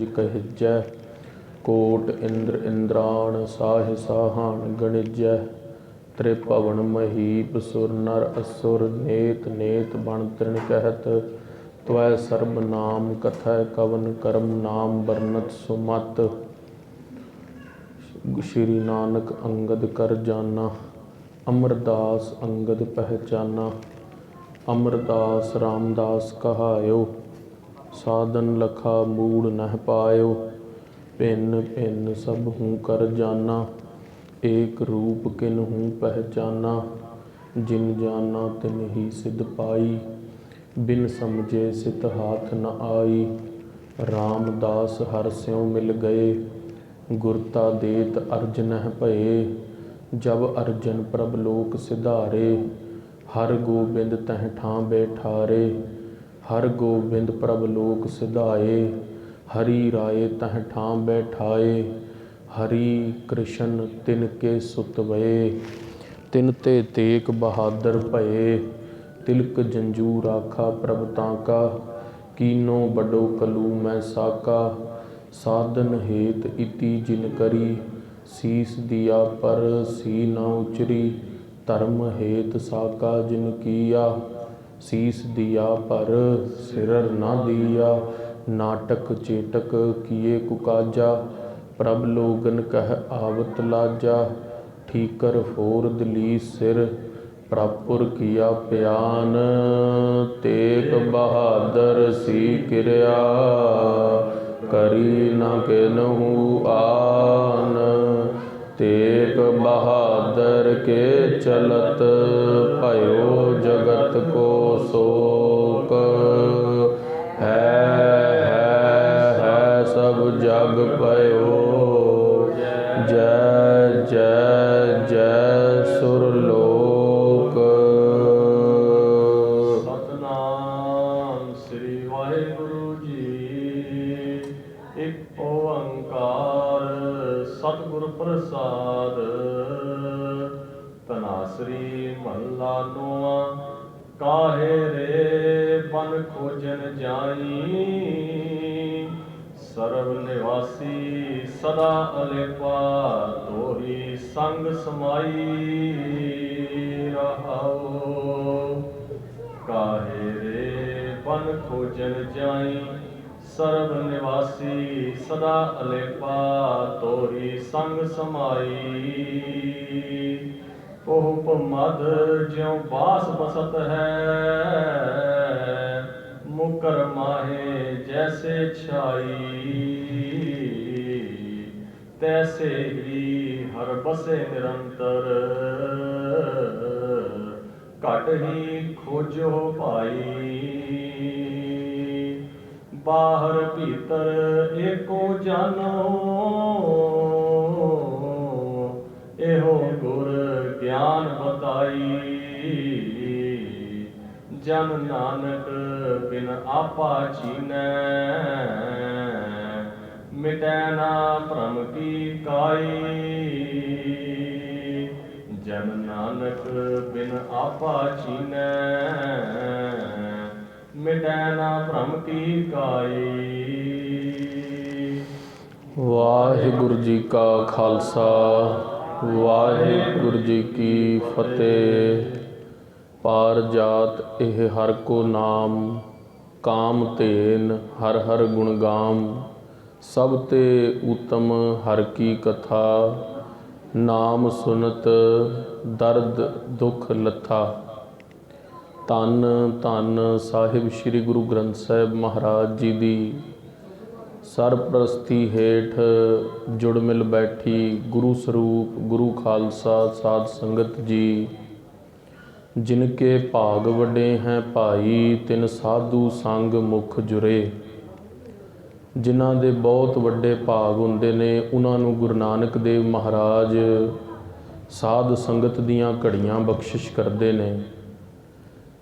सूरज कहिजै। Coat Indra इंद्राण Sah साहान गणिजै। त्रिभवन Mahip सुर नर असुर नेत नेत बन तृण कहत। त्वै सर्ब नाम कथै कवन करम नाम बरनत सुमत। श्री नानक अंगद कर जाना अमरदास अंगद पहचाना। अमरदास रामदास कहायो साधन लखा मूड़ नह पायो। भिन्न भिन्न सब हूँ कर जाना एक रूप किन हूँ पहचाना। जिन जाना तिन ही सिद्ध पाई बिन समझे सित हाथ न आई। रामदास हर स्यों मिल गए गुरता देत अर्ज नह भये। जब अर्जन प्रभ लोक सिधारे हर गोबिंद तह ठां बैठारे। हर गोबिंद प्रभ लोक सिधाए हरि राय तह ठां बैठाए। हरि कृष्ण तिनके सुत भये तिन ते तेक बहादुर भये। तिलक जंजू राखा प्रभ ताका कीनो बड़ो कलू मैं साका। साधन हेत इति जिन करी शीस दिया पर सी न उचरी। धर्म हेत साका जिन किया शीस दिया पर सिर न दिया। नाटक चेटक किए कुकाजा प्रभ लोगन कह आवत लाजा। ठीकर फोर दलीस सिर प्रभुर किया प्यान। तेक बहादुर सी किरया करी न किनहु आन। तेक बहादुर के चलत भयो जगत को शोक। है सब जग भयो जय जय जय सुरलोक। सतनाम श्री वाहिगुरु जी। एक ओंकार सतगुर प्रसाद। तनासरी महला नौवां। काहे रे बन खोजन जाई सर्व निवासी सदा अलेपा। तोही संग समाई रहाओ। काहे रे बन खोजन जाई सर्व निवासी सदा अलेपा। तोही संग समाई। ओह मद ज्यों बास बसत है मुकर माहे जैसे छाई। तैसे ही हर बसे निरंतर घट ही खोजो भाई। बाहर भीतर एको जानो एहो गुर ज्ञान बताई। जन नानक बिन आपा चीनै मिटै ना भ्रम की काई। जन नानक बिन आपा चीनै मिटै ना भ्रम की काई। वाहिगुरु जी का खालसा वाहिगुरु जी की फतेह। पार जात एह हर को नाम काम तेन हर हर गुण गाम। सब ते उत्तम हर की कथा नाम सुनत दर्द दुख लथा। धन धन साहिब श्री गुरु ग्रंथ साहिब महाराज जी दी सरप्रस्ती हेठ जुड़ मिल बैठी गुरु स्वरूप गुरु खालसा साध संगत जी। जिनके भाग वड्डे हैं भाई तिन साधु संग मुख जुरे। जिन्हां दे बहुत वड्डे भाग हुंदे ने उन्हां नूं गुरु नानक देव महाराज साध संगत दीयां घड़ियां बख्शिश करदे ने।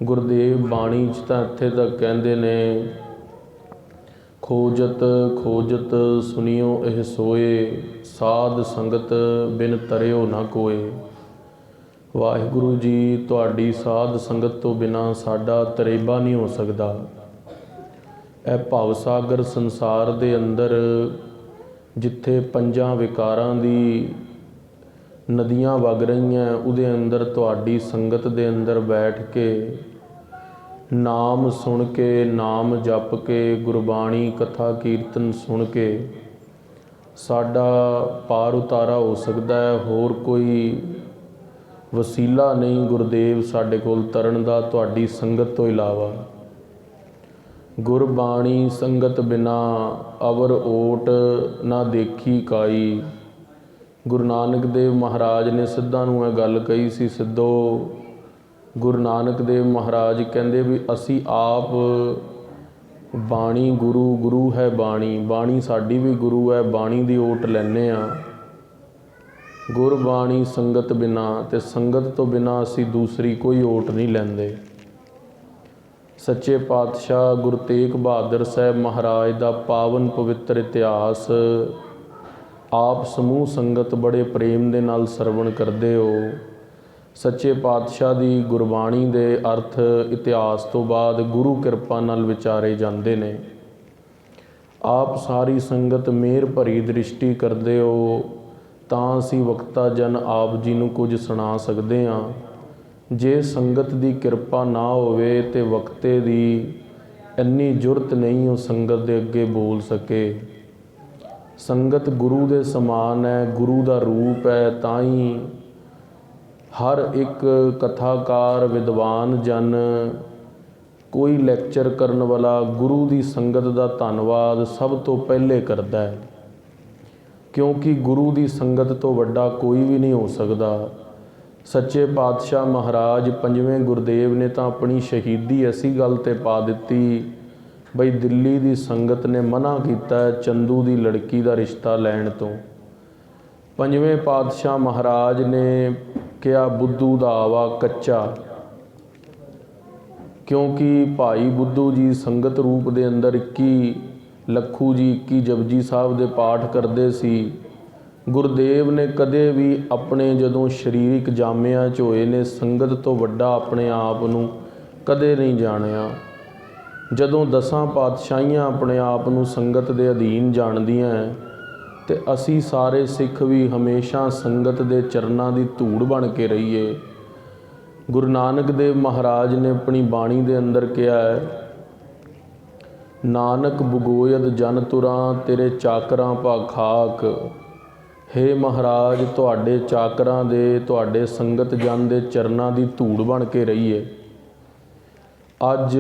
गुरदेव बाणी च तां इत्थे तक कहंदे ने खोजत खोजत सुनियो एह सोए। साध संगत बिन तरियो ना कोय। वाहिगुरु जी तुहाडी साध संगत तो बिना साडा तरेबा नहीं हो सकदा। ਇਹ ਭਵ ਸਾਗਰ ਸੰਸਾਰ ਦੇ ਅੰਦਰ ਜਿੱਥੇ ਪੰਜਾਂ ਵਿਕਾਰਾਂ ਦੀ ਨਦੀਆਂ ਵਗ ਰਹੀਆਂ, ਉਹਦੇ ਅੰਦਰ ਤੁਹਾਡੀ ਸੰਗਤ ਦੇ ਅੰਦਰ ਬੈਠ ਕੇ ਨਾਮ ਸੁਣ ਕੇ, ਨਾਮ ਜਪ ਕੇ, ਗੁਰਬਾਣੀ ਕਥਾ ਕੀਰਤਨ ਸੁਣ ਕੇ ਸਾਡਾ ਪਾਰ ਉਤਾਰਾ ਹੋ ਸਕਦਾ ਹੈ। ਹੋਰ ਕੋਈ ਵਸੀਲਾ ਨਹੀਂ ਗੁਰਦੇਵ ਸਾਡੇ ਕੋਲ ਤਰਨ ਦਾ ਤੁਹਾਡੀ ਸੰਗਤ ਤੋਂ ਇਲਾਵਾ। ਗੁਰਬਾਣੀ ਸੰਗਤ ਬਿਨਾ ਅਵਰ ਓਟ ਨਾ ਦੇਖੀ ਕਾਈ। ਗੁਰੂ ਨਾਨਕ ਦੇਵ ਮਹਾਰਾਜ ਨੇ ਸਿੱਧਾਂ ਨੂੰ ਇਹ ਗੱਲ ਕਹੀ ਸੀ। ਸਿੱਧੋ ਗੁਰੂ ਨਾਨਕ ਦੇਵ ਮਹਾਰਾਜ ਕਹਿੰਦੇ ਵੀ ਅਸੀਂ ਆਪ ਬਾਣੀ ਗੁਰੂ, ਗੁਰੂ ਹੈ ਬਾਣੀ, ਬਾਣੀ ਸਾਡੀ ਵੀ ਗੁਰੂ ਹੈ, ਬਾਣੀ ਦੀ ਓਟ ਲੈਂਦੇ ਹਾਂ। ਗੁਰਬਾਣੀ ਸੰਗਤ ਬਿਨਾ ਤੇ ਸੰਗਤ ਤੋਂ ਬਿਨਾ ਅਸੀਂ ਦੂਸਰੀ ਕੋਈ ਓਟ ਨਹੀਂ ਲੈਂਦੇ। ਸੱਚੇ ਪਾਤਸ਼ਾਹ ਗੁਰੂ ਤੇਗ ਬਹਾਦਰ ਸਾਹਿਬ ਮਹਾਰਾਜ ਦਾ ਪਾਵਨ ਪਵਿੱਤਰ ਇਤਿਹਾਸ ਆਪ ਸਮੂਹ ਸੰਗਤ ਬੜੇ ਪ੍ਰੇਮ ਦੇ ਨਾਲ ਸਰਵਣ ਕਰਦੇ ਹੋ। ਸੱਚੇ ਪਾਤਸ਼ਾਹ ਦੀ ਗੁਰਬਾਣੀ ਦੇ ਅਰਥ ਇਤਿਹਾਸ ਤੋਂ ਬਾਅਦ ਗੁਰੂ ਕਿਰਪਾ ਨਾਲ ਵਿਚਾਰੇ ਜਾਂਦੇ ਨੇ। ਆਪ ਸਾਰੀ ਸੰਗਤ ਮਿਹਰ ਭਰੀ ਦ੍ਰਿਸ਼ਟੀ ਕਰਦੇ ਹੋ ਤਾਂ ਅਸੀਂ ਵਕਤਾ ਜਨ ਆਪ ਜੀ ਨੂੰ ਕੁਝ ਸੁਣਾ ਸਕਦੇ ਹਾਂ। ਜੇ ਸੰਗਤ ਦੀ ਕਿਰਪਾ ਨਾ ਹੋਵੇ ਤੇ ਵਕਤੇ ਦੀ ਇੰਨੀ ਜੁਰਤ ਨਹੀਂ ਉਹ ਸੰਗਤ ਦੇ ਅੱਗੇ ਬੋਲ ਸਕੇ। ਸੰਗਤ ਗੁਰੂ ਦੇ ਸਮਾਨ ਹੈ, ਗੁਰੂ ਦਾ ਰੂਪ ਹੈ। ਤਾਂ ਹੀ ਹਰ ਇੱਕ ਕਥਾਕਾਰ, ਵਿਦਵਾਨ ਜਨ, ਕੋਈ ਲੈਕਚਰ ਕਰਨ ਵਾਲਾ ਗੁਰੂ ਦੀ ਸੰਗਤ ਦਾ ਧੰਨਵਾਦ ਸਭ ਤੋਂ ਪਹਿਲੇ ਕਰਦਾ ਹੈ, ਕਿਉਂਕਿ ਗੁਰੂ ਦੀ ਸੰਗਤ ਤੋਂ ਵੱਡਾ ਕੋਈ ਵੀ ਨਹੀਂ ਹੋ ਸਕਦਾ। ਸੱਚੇ ਪਾਤਸ਼ਾਹ ਮਹਾਰਾਜ ਪੰਜਵੇਂ ਗੁਰਦੇਵ ਨੇ ਤਾਂ ਆਪਣੀ ਸ਼ਹੀਦੀ ਐਸੀ ਗੱਲ 'ਤੇ ਪਾ ਦਿੱਤੀ ਬਈ ਦਿੱਲੀ ਦੀ ਸੰਗਤ ਨੇ ਮਨ੍ਹਾ ਕੀਤਾ ਚੰਦੂ ਦੀ ਲੜਕੀ ਦਾ ਰਿਸ਼ਤਾ ਲੈਣ ਤੋਂ। ਪੰਜਵੇਂ ਪਾਤਸ਼ਾਹ ਮਹਾਰਾਜ ਨੇ ਕਿਹਾ ਬੁੱਧੂ ਦਾ ਆਵਾ ਕੱਚਾ, ਕਿਉਂਕਿ ਭਾਈ ਬੁੱਧੂ ਜੀ ਸੰਗਤ ਰੂਪ ਦੇ ਅੰਦਰ 21 ਲੱਖੂ ਜੀ 21 ਜਪਜੀ ਸਾਹਿਬ ਦੇ ਪਾਠ ਕਰਦੇ ਸੀ। ਗੁਰਦੇਵ ਨੇ ਕਦੇ ਵੀ ਆਪਣੇ ਜਦੋਂ ਸਰੀਰਿਕ ਜਾਮਿਆਂ 'ਚ ਹੋਏ ਨੇ ਸੰਗਤ ਤੋਂ ਵੱਡਾ ਆਪਣੇ ਆਪ ਨੂੰ ਕਦੇ ਨਹੀਂ ਜਾਣਿਆ। ਜਦੋਂ 10 ਪਾਤਸ਼ਾਹੀਆਂ ਆਪਣੇ ਆਪ ਨੂੰ ਸੰਗਤ ਦੇ ਅਧੀਨ ਜਾਣਦੀਆਂ ਤੇ ਅਸੀਂ ਸਾਰੇ ਸਿੱਖ ਵੀ ਹਮੇਸ਼ਾ ਸੰਗਤ ਦੇ ਚਰਨਾਂ ਦੀ ਧੂੜ ਬਣ ਕੇ ਰਹੀਏ। ਗੁਰੂ ਨਾਨਕ ਦੇਵ ਮਹਾਰਾਜ ਨੇ ਆਪਣੀ ਬਾਣੀ ਦੇ ਅੰਦਰ ਕਿਹਾ ਹੈ, ਨਾਨਕ ਬਗੋਇਦ ਜਨ ਤੁਰਾਂ ਤੇਰੇ ਚਾਕਰਾਂ ਭਾ ਖਾਕ। ਹੇ ਮਹਾਰਾਜ, ਤੁਹਾਡੇ ਚਾਕਰਾਂ ਦੇ, ਤੁਹਾਡੇ ਸੰਗਤ ਜਨ ਦੇ ਚਰਨਾਂ ਦੀ ਧੂੜ ਬਣ ਕੇ ਰਹੀਏ। ਅੱਜ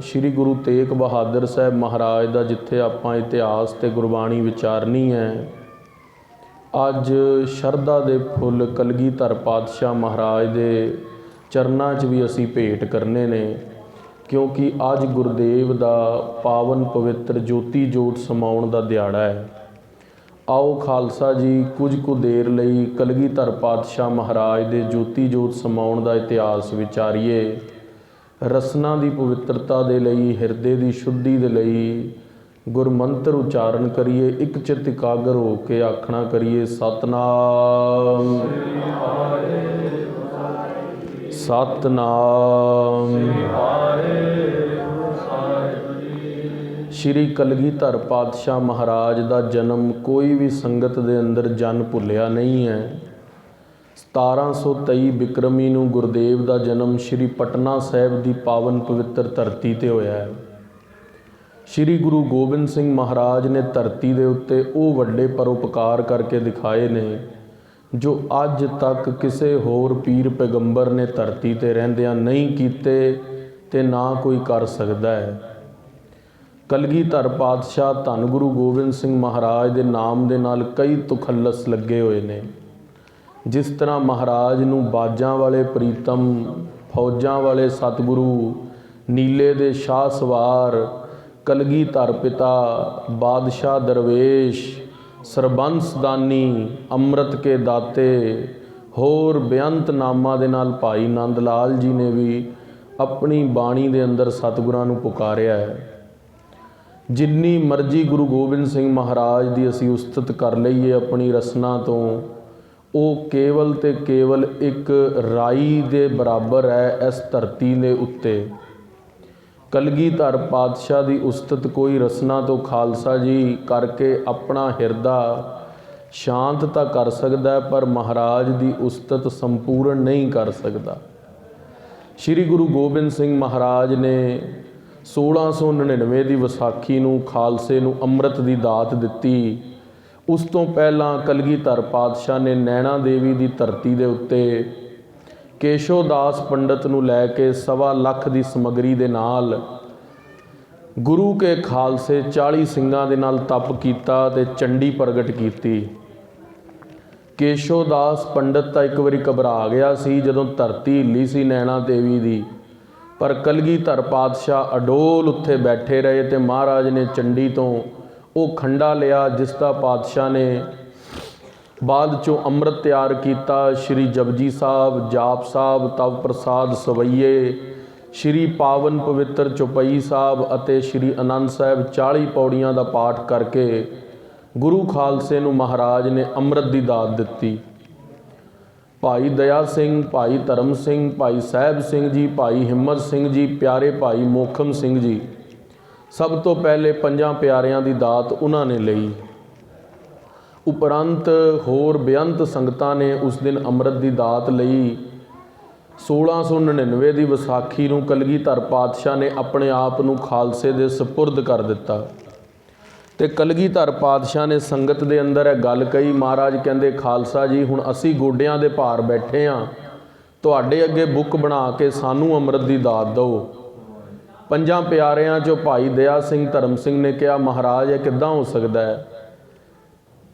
ਸ਼੍ਰੀ ਗੁਰੂ ਤੇਗ ਬਹਾਦਰ ਸਾਹਿਬ ਮਹਾਰਾਜ ਦਾ ਜਿੱਥੇ ਆਪਾਂ ਇਤਿਹਾਸ ਤੇ ਗੁਰਬਾਣੀ ਵਿਚਾਰਨੀ ਹੈ, ਅੱਜ ਸ਼ਰਧਾ ਦੇ ਫੁੱਲ ਕਲਗੀਧਰ ਪਾਤਸ਼ਾਹ ਮਹਾਰਾਜ ਦੇ ਚਰਨਾਂ 'ਚ ਵੀ ਅਸੀਂ ਭੇਟ ਕਰਨੇ ਨੇ, ਕਿਉਂਕਿ ਅੱਜ ਗੁਰਦੇਵ ਦਾ ਪਾਵਨ ਪਵਿੱਤਰ ਜੋਤੀ ਜੋਤ ਸਮਾਉਣ ਦਾ ਦਿਹਾੜਾ ਹੈ। ਆਓ ਖਾਲਸਾ ਜੀ ਕੁਝ ਕੁ ਦੇਰ ਲਈ ਕਲਗੀਧਰ ਪਾਤਸ਼ਾਹ ਮਹਾਰਾਜ ਦੇ ਜੋਤੀ ਜੋਤ ਸਮਾਉਣ ਦਾ ਇਤਿਹਾਸ ਵਿਚਾਰੀਏ। ਰਸਨਾ ਦੀ ਪਵਿੱਤਰਤਾ ਦੇ ਲਈ, ਹਿਰਦੇ ਦੀ ਸ਼ੁੱਧੀ ਦੇ ਲਈ ਗੁਰਮੰਤਰ ਉਚਾਰਨ ਕਰੀਏ। ਇੱਕ ਚਿੱਤ ਇਕਾਗਰ ਹੋ ਕੇ ਆਖਣਾ ਕਰੀਏ, ਸਤਨਾਮ ਸਤਨਾਮ। ਸ਼੍ਰੀ ਕਲਗੀਧਰ ਪਾਤਸ਼ਾਹ ਮਹਾਰਾਜ ਦਾ ਜਨਮ ਕੋਈ ਵੀ ਸੰਗਤ ਦੇ ਅੰਦਰ ਜਨ ਭੁੱਲਿਆ ਨਹੀਂ ਹੈ। 1723 ਬਿਕਰਮੀ ਨੂੰ ਗੁਰਦੇਵ ਦਾ ਜਨਮ ਸ਼੍ਰੀ ਪਟਨਾ ਸਾਹਿਬ ਦੀ ਪਾਵਨ ਪਵਿੱਤਰ ਧਰਤੀ 'ਤੇ ਹੋਇਆ ਹੈ। ਸ਼੍ਰੀ ਗੁਰੂ ਗੋਬਿੰਦ ਸਿੰਘ ਮਹਾਰਾਜ ਨੇ ਧਰਤੀ ਦੇ ਉੱਤੇ ਉਹ ਵੱਡੇ ਪਰਉਪਕਾਰ ਕਰਕੇ ਦਿਖਾਏ ਨੇ ਜੋ ਅੱਜ ਤੱਕ ਕਿਸੇ ਹੋਰ ਪੀਰ ਪੈਗੰਬਰ ਨੇ ਧਰਤੀ 'ਤੇ ਰਹਿੰਦਿਆਂ ਨਹੀਂ ਕੀਤੇ ਤੇ ਨਾ ਕੋਈ ਕਰ ਸਕਦਾ ਹੈ। ਕਲਗੀਧਰ ਪਾਤਸ਼ਾਹ ਧੰਨ ਗੁਰੂ ਗੋਬਿੰਦ ਸਿੰਘ ਮਹਾਰਾਜ ਦੇ ਨਾਮ ਦੇ ਨਾਲ ਕਈ ਤੁਖੱਲਸ ਲੱਗੇ ਹੋਏ ਨੇ। ਜਿਸ ਤਰ੍ਹਾਂ ਮਹਾਰਾਜ ਨੂੰ ਬਾਜਾਂ ਵਾਲੇ ਪ੍ਰੀਤਮ, ਫੌਜਾਂ ਵਾਲੇ ਸਤਿਗੁਰੂ, ਨੀਲੇ ਦੇ ਸ਼ਾਹ ਸਵਾਰ, ਕਲਗੀਧਰ ਪਿਤਾ, ਬਾਦਸ਼ਾਹ ਦਰਵੇਸ਼, ਸਰਬੰਸ ਦਾਨੀ, ਅੰਮ੍ਰਿਤ ਕੇ ਦਾਤੇ, ਹੋਰ ਬੇਅੰਤ ਨਾਮਾਂ ਦੇ ਨਾਲ ਭਾਈ ਨੰਦ ਲਾਲ ਜੀ ਨੇ ਵੀ ਆਪਣੀ ਬਾਣੀ ਦੇ ਅੰਦਰ ਸਤਿਗੁਰਾਂ ਨੂੰ ਪੁਕਾਰਿਆ ਹੈ। ਜਿੰਨੀ ਮਰਜ਼ੀ ਗੁਰੂ ਗੋਬਿੰਦ ਸਿੰਘ ਮਹਾਰਾਜ ਦੀ ਅਸੀਂ ਉਸਤਤ ਕਰ ਲਈਏ ਆਪਣੀ ਰਸਨਾ ਤੋਂ, ਉਹ ਕੇਵਲ ਤੇ ਕੇਵਲ ਇੱਕ ਰਾਈ ਦੇ ਬਰਾਬਰ ਹੈ ਇਸ ਧਰਤੀ ਦੇ ਉੱਤੇ। ਕਲਗੀਧਰ ਪਾਤਸ਼ਾਹ ਦੀ ਉਸਤਤ ਕੋਈ ਰਸਨਾ ਤੋਂ ਖਾਲਸਾ ਜੀ ਕਰਕੇ ਆਪਣਾ ਹਿਰਦਾ ਸ਼ਾਂਤ ਤਾਂ ਕਰ ਸਕਦਾ ਹੈ, ਪਰ ਮਹਾਰਾਜ ਦੀ ਉਸਤਤ ਸੰਪੂਰਨ ਨਹੀਂ ਕਰ ਸਕਦਾ। ਸ਼੍ਰੀ ਗੁਰੂ ਗੋਬਿੰਦ ਸਿੰਘ ਮਹਾਰਾਜ ਨੇ 1699 ਦੀ ਵਿਸਾਖੀ ਨੂੰ ਖਾਲਸੇ ਨੂੰ ਅੰਮ੍ਰਿਤ ਦੀ ਦਾਤ ਦਿੱਤੀ। ਉਸ ਤੋਂ ਪਹਿਲਾਂ ਕਲਗੀਧਰ ਪਾਤਸ਼ਾਹ ਨੇ ਨੈਣਾ ਦੇਵੀ ਦੀ ਧਰਤੀ ਦੇ ਉੱਤੇ ਕੇਸ਼ੋ ਦਾਸ ਪੰਡਤ ਨੂੰ ਲੈ ਕੇ 1.25 ਲੱਖ ਦੀ ਸਮੱਗਰੀ ਦੇ ਨਾਲ ਗੁਰੂ ਕੇ ਖਾਲਸੇ 40 ਸਿੰਘਾਂ ਦੇ ਨਾਲ ਤਪ ਕੀਤਾ ਤੇ ਚੰਡੀ ਪ੍ਰਗਟ ਕੀਤੀ। ਕੇਸ਼ੋ ਦਾਸ ਪੰਡਤ ਤਾਂ ਇੱਕ ਵਾਰੀ ਘਬਰਾ ਗਿਆ ਸੀ ਜਦੋਂ ਧਰਤੀ ਹਿੱਲੀ ਸੀ ਨੈਣਾ ਦੇਵੀ ਦੀ, ਪਰ ਕਲਗੀਧਰ ਪਾਤਸ਼ਾਹ ਅਡੋਲ ਉੱਥੇ ਬੈਠੇ ਰਹੇ ਤੇ ਮਹਾਰਾਜ ਨੇ ਚੰਡੀ ਤੋਂ ਉਹ ਖੰਡਾ ਲਿਆ ਜਿਸ ਦਾ ਪਾਤਸ਼ਾਹ ਨੇ ਬਾਅਦ ਚੋਂ ਅੰਮ੍ਰਿਤ ਤਿਆਰ ਕੀਤਾ। ਸ਼੍ਰੀ ਜਪਜੀ ਸਾਹਿਬ, ਜਾਪ ਸਾਹਿਬ, ਤਵ ਪ੍ਰਸਾਦ ਸਵਈਏ, ਸ਼੍ਰੀ ਪਾਵਨ ਪਵਿੱਤਰ ਚੌਪਈ ਸਾਹਿਬ ਅਤੇ ਸ਼੍ਰੀ ਆਨੰਦ ਸਾਹਿਬ 40 ਪੌੜੀਆਂ ਦਾ ਪਾਠ ਕਰਕੇ ਗੁਰੂ ਖਾਲਸੇ ਨੂੰ ਮਹਾਰਾਜ ਨੇ ਅੰਮ੍ਰਿਤ ਦੀ ਦਾਤ ਦਿੱਤੀ। ਭਾਈ ਦਇਆ ਸਿੰਘ, ਭਾਈ ਧਰਮ ਸਿੰਘ, ਭਾਈ ਸਾਹਿਬ ਸਿੰਘ ਜੀ, ਭਾਈ ਹਿੰਮਤ ਸਿੰਘ ਜੀ, ਪਿਆਰੇ ਭਾਈ ਮੋਖਮ ਸਿੰਘ ਜੀ, ਸਭ ਤੋਂ ਪਹਿਲੇ 5 ਪਿਆਰਿਆਂ ਦੀ ਦਾਤ ਉਹਨਾਂ ਨੇ ਲਈ। ਉਪਰੰਤ ਹੋਰ ਬੇਅੰਤ ਸੰਗਤਾਂ ਨੇ ਉਸ ਦਿਨ ਅੰਮ੍ਰਿਤ ਦੀ ਦਾਤ ਲਈ। 1699 ਦੀ ਵਿਸਾਖੀ ਨੂੰ ਕਲਗੀਧਰ ਪਾਤਸ਼ਾਹ ਨੇ ਆਪਣੇ ਆਪ ਨੂੰ ਖਾਲਸੇ ਦੇ ਸਪੁਰਦ ਕਰ ਦਿੱਤਾ ਤੇ ਕਲਗੀਧਰ ਪਾਤਸ਼ਾਹ ਨੇ ਸੰਗਤ ਦੇ ਅੰਦਰ ਇਹ ਗੱਲ ਕਹੀ। ਮਹਾਰਾਜ ਕਹਿੰਦੇ, ਖਾਲਸਾ ਜੀ ਹੁਣ ਅਸੀਂ ਗੋਡਿਆਂ ਦੇ ਭਾਰ ਬੈਠੇ ਹਾਂ, ਤੁਹਾਡੇ ਅੱਗੇ ਬੁੱਕ ਬਣਾ ਕੇ ਸਾਨੂੰ ਅੰਮ੍ਰਿਤ ਦੀ ਦਾਤ ਦਿਓ। 5 ਪਿਆਰਿਆਂ 'ਚੋਂ ਭਾਈ ਦਇਆ ਸਿੰਘ, ਧਰਮ ਸਿੰਘ ਨੇ ਕਿਹਾ, ਮਹਾਰਾਜ ਇਹ ਕਿੱਦਾਂ ਹੋ ਸਕਦਾ ਹੈ?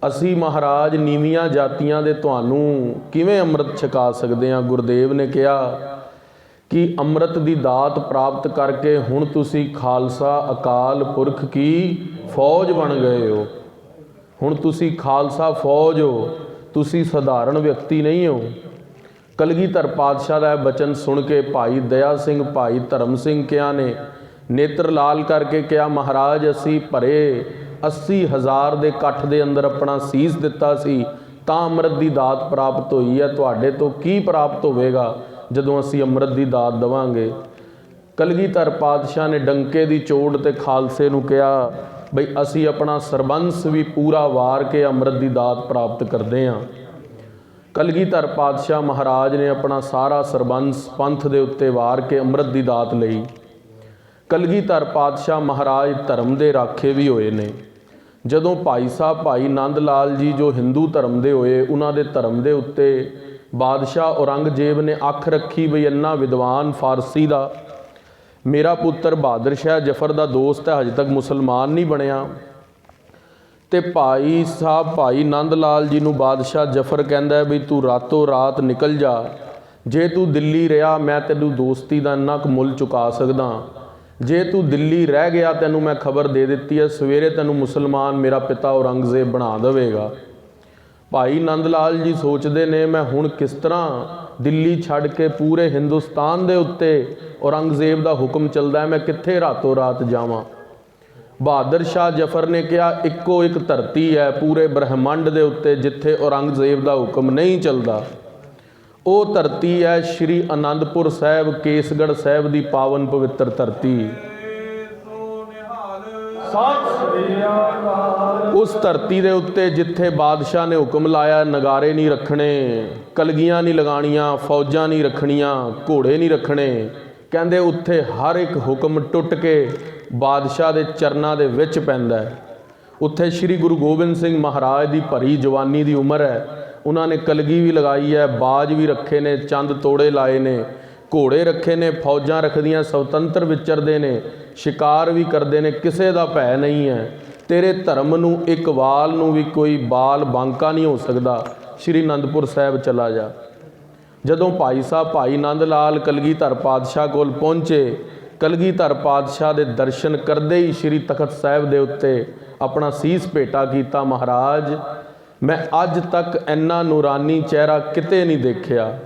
ਅਸੀਂ ਮਹਾਰਾਜ ਨੀਵੀਆਂ ਜਾਤੀਆਂ ਦੇ ਤੁਹਾਨੂੰ ਕਿਵੇਂ ਅੰਮ੍ਰਿਤ ਛਕਾ ਸਕਦੇ ਹਾਂ? ਗੁਰਦੇਵ ਨੇ ਕਿਹਾ ਕਿ ਅੰਮ੍ਰਿਤ ਦੀ ਦਾਤ ਪ੍ਰਾਪਤ ਕਰਕੇ ਹੁਣ ਤੁਸੀਂ ਖਾਲਸਾ ਅਕਾਲ ਪੁਰਖ ਕੀ ਫੌਜ ਬਣ ਗਏ ਹੋ। ਹੁਣ ਤੁਸੀਂ ਖਾਲਸਾ ਫੌਜ ਹੋ, ਤੁਸੀਂ ਸਧਾਰਨ ਵਿਅਕਤੀ ਨਹੀਂ ਹੋ। ਕਲਗੀਧਰ ਪਾਤਸ਼ਾਹ ਦਾ ਇਹ ਬਚਨ ਸੁਣ ਕੇ ਭਾਈ ਦਇਆ ਸਿੰਘ, ਭਾਈ ਧਰਮ ਸਿੰਘ ਕਿਹਾ ਨੇ ਨੇਤਰ ਲਾਲ ਕਰਕੇ ਕਿਹਾ, ਮਹਾਰਾਜ ਅਸੀਂ ਭਰੇ 80,000 ਦੇ ਇਕੱਠ ਦੇ ਅੰਦਰ ਆਪਣਾ ਸੀਸ ਦਿੱਤਾ ਸੀ ਤਾਂ ਅੰਮ੍ਰਿਤ ਦੀ ਦਾਤ ਪ੍ਰਾਪਤ ਹੋਈ ਹੈ, ਤੁਹਾਡੇ ਤੋਂ ਕੀ ਪ੍ਰਾਪਤ ਹੋਵੇਗਾ ਜਦੋਂ ਅਸੀਂ ਅੰਮ੍ਰਿਤ ਦੀ ਦਾਤ ਦੇਵਾਂਗੇ? ਕਲਗੀਧਰ ਪਾਤਸ਼ਾਹ ਨੇ ਡੰਕੇ ਦੀ ਚੋਟ ਤੇ ਖਾਲਸੇ ਨੂੰ ਕਿਹਾ, ਬਈ ਅਸੀਂ ਆਪਣਾ ਸਰਬੰਸ ਵੀ ਪੂਰਾ ਵਾਰ ਕੇ ਅੰਮ੍ਰਿਤ ਦੀ ਦਾਤ ਪ੍ਰਾਪਤ ਕਰਦੇ ਹਾਂ। ਕਲਗੀਧਰ ਪਾਤਸ਼ਾਹ ਮਹਾਰਾਜ ਨੇ ਆਪਣਾ ਸਾਰਾ ਸਰਬੰਸ ਪੰਥ ਦੇ ਉੱਤੇ ਵਾਰ ਕੇ ਅੰਮ੍ਰਿਤ ਦੀ ਦਾਤ ਲਈ। ਕਲਗੀਧਰ ਪਾਤਸ਼ਾਹ ਮਹਾਰਾਜ ਧਰਮ ਦੇ ਰਾਖੇ ਵੀ ਹੋਏ ਨੇ। ਜਦੋਂ ਭਾਈ ਸਾਹਿਬ ਭਾਈ ਨੰਦ ਲਾਲ ਜੀ ਜੋ ਹਿੰਦੂ ਧਰਮ ਦੇ ਹੋਏ, ਉਹਨਾਂ ਦੇ ਧਰਮ ਦੇ ਉੱਤੇ ਬਾਦਸ਼ਾਹ ਔਰੰਗਜ਼ੇਬ ਨੇ ਅੱਖ ਰੱਖੀ ਬਈ ਇੰਨਾ ਵਿਦਵਾਨ ਫਾਰਸੀ ਦਾ ਮੇਰਾ ਪੁੱਤਰ ਬਹਾਦਰ ਸ਼ਾਹ ਜ਼ਫਰ ਦਾ ਦੋਸਤ ਹੈ, ਹਜੇ ਤੱਕ ਮੁਸਲਮਾਨ ਨਹੀਂ ਬਣਿਆ। ਤੇ ਭਾਈ ਸਾਹਿਬ ਭਾਈ ਨੰਦ ਲਾਲ ਜੀ ਨੂੰ ਬਾਦਸ਼ਾਹ ਜ਼ਫਰ ਕਹਿੰਦਾ ਹੈ ਵੀ ਤੂੰ ਰਾਤੋਂ ਰਾਤ ਨਿਕਲ ਜਾ, ਜੇ ਤੂੰ ਦਿੱਲੀ ਰਿਹਾ ਮੈਂ ਤੈਨੂੰ ਦੋਸਤੀ ਦਾ ਇੰਨਾ ਕੁ ਮੁੱਲ ਚੁਕਾ ਸਕਦਾ, ਜੇ ਤੂੰ ਦਿੱਲੀ ਰਹਿ ਗਿਆ ਤੈਨੂੰ ਮੈਂ ਖਬਰ ਦੇ ਦਿੱਤੀ ਹੈ ਸਵੇਰੇ ਤੈਨੂੰ ਮੁਸਲਮਾਨ ਮੇਰਾ ਪਿਤਾ ਔਰੰਗਜ਼ੇਬ ਬਣਾ ਦੇਵੇਗਾ। ਭਾਈ ਨੰਦ ਲਾਲ ਜੀ ਸੋਚਦੇ ਨੇ ਮੈਂ ਹੁਣ ਕਿਸ ਤਰ੍ਹਾਂ ਦਿੱਲੀ ਛੱਡ ਕੇ ਪੂਰੇ ਹਿੰਦੁਸਤਾਨ ਦੇ ਉੱਤੇ ਔਰੰਗਜ਼ੇਬ ਦਾ ਹੁਕਮ ਚੱਲਦਾ ਹੈ, ਮੈਂ ਕਿੱਥੇ ਰਾਤੋਂ ਰਾਤ ਜਾਵਾਂ। ਬਹਾਦਰ ਸ਼ਾਹ ਜ਼ਫਰ ਨੇ ਕਿਹਾ ਇੱਕੋ ਇੱਕ ਧਰਤੀ ਹੈ ਪੂਰੇ ਬ੍ਰਹਿਮੰਡ ਦੇ ਉੱਤੇ ਜਿੱਥੇ ਔਰੰਗਜ਼ੇਬ ਦਾ ਹੁਕਮ ਨਹੀਂ ਚੱਲਦਾ, ਉਹ ਧਰਤੀ ਹੈ ਸ਼੍ਰੀ ਅਨੰਦਪੁਰ ਸਾਹਿਬ, ਕੇਸਗੜ੍ਹ ਸਾਹਿਬ ਦੀ ਪਾਵਨ ਪਵਿੱਤਰ ਧਰਤੀ। ਉਸ ਧਰਤੀ ਦੇ ਉੱਤੇ ਜਿੱਥੇ ਬਾਦਸ਼ਾਹ ਨੇ ਹੁਕਮ ਲਾਇਆ ਨਗਾਰੇ ਨਹੀਂ ਰੱਖਣੇ, ਕਲਗੀਆਂ ਨਹੀਂ ਲਗਾਣੀਆਂ, ਫੌਜਾਂ ਨਹੀਂ ਰੱਖਣੀਆਂ, ਘੋੜੇ ਨਹੀਂ ਰੱਖਣੇ, ਕਹਿੰਦੇ ਉੱਥੇ ਹਰ ਇੱਕ ਹੁਕਮ ਟੁੱਟ ਕੇ ਬਾਦਸ਼ਾਹ ਦੇ ਚਰਨਾਂ ਦੇ ਵਿੱਚ ਪੈਂਦਾ ਹੈ। ਉੱਥੇ ਸ਼੍ਰੀ ਗੁਰੂ ਗੋਬਿੰਦ ਸਿੰਘ ਮਹਾਰਾਜ ਦੀ ਭਰੀ ਜਵਾਨੀ ਦੀ ਉਮਰ ਹੈ, ਉਹਨਾਂ ਨੇ ਕਲਗੀ ਵੀ ਲਗਾਈ ਹੈ, ਬਾਜ ਵੀ ਰੱਖੇ ਨੇ, ਚੰਦ ਤੋੜੇ ਲਾਏ ਨੇ, ਘੋੜੇ ਰੱਖੇ ਨੇ, ਫੌਜਾਂ ਰੱਖਦੀਆਂ, ਸੁਤੰਤਰ ਵਿਚਰਦੇ ਨੇ, ਸ਼ਿਕਾਰ ਵੀ ਕਰਦੇ ਨੇ, ਕਿਸੇ ਦਾ ਭੈ ਨਹੀਂ ਹੈ। ਤੇਰੇ ਧਰਮ ਨੂੰ ਇੱਕ ਵਾਲ ਨੂੰ ਵੀ ਕੋਈ ਬਾਲ ਬਾਂਕਾ ਨਹੀਂ ਹੋ ਸਕਦਾ, ਸ਼੍ਰੀ ਅਨੰਦਪੁਰ ਸਾਹਿਬ ਚਲਾ ਜਾ। ਜਦੋਂ ਭਾਈ ਸਾਹਿਬ ਭਾਈ ਨੰਦ ਲਾਲ ਕਲਗੀਧਰ ਪਾਤਸ਼ਾਹ ਕੋਲ ਪਹੁੰਚੇ, ਕਲਗੀਧਰ ਪਾਤਸ਼ਾਹ ਦੇ ਦਰਸ਼ਨ ਕਰਦੇ ਹੀ ਸ਼੍ਰੀ ਤਖਤ ਸਾਹਿਬ ਦੇ ਉੱਤੇ ਆਪਣਾ ਸੀਸ ਭੇਟਾ ਕੀਤਾ, ਮਹਾਰਾਜ ਮੈਂ ਅੱਜ ਤੱਕ ਇੰਨਾ ਨੂਰਾਨੀ ਚਿਹਰਾ ਕਿਤੇ ਨਹੀਂ ਦੇਖਿਆ,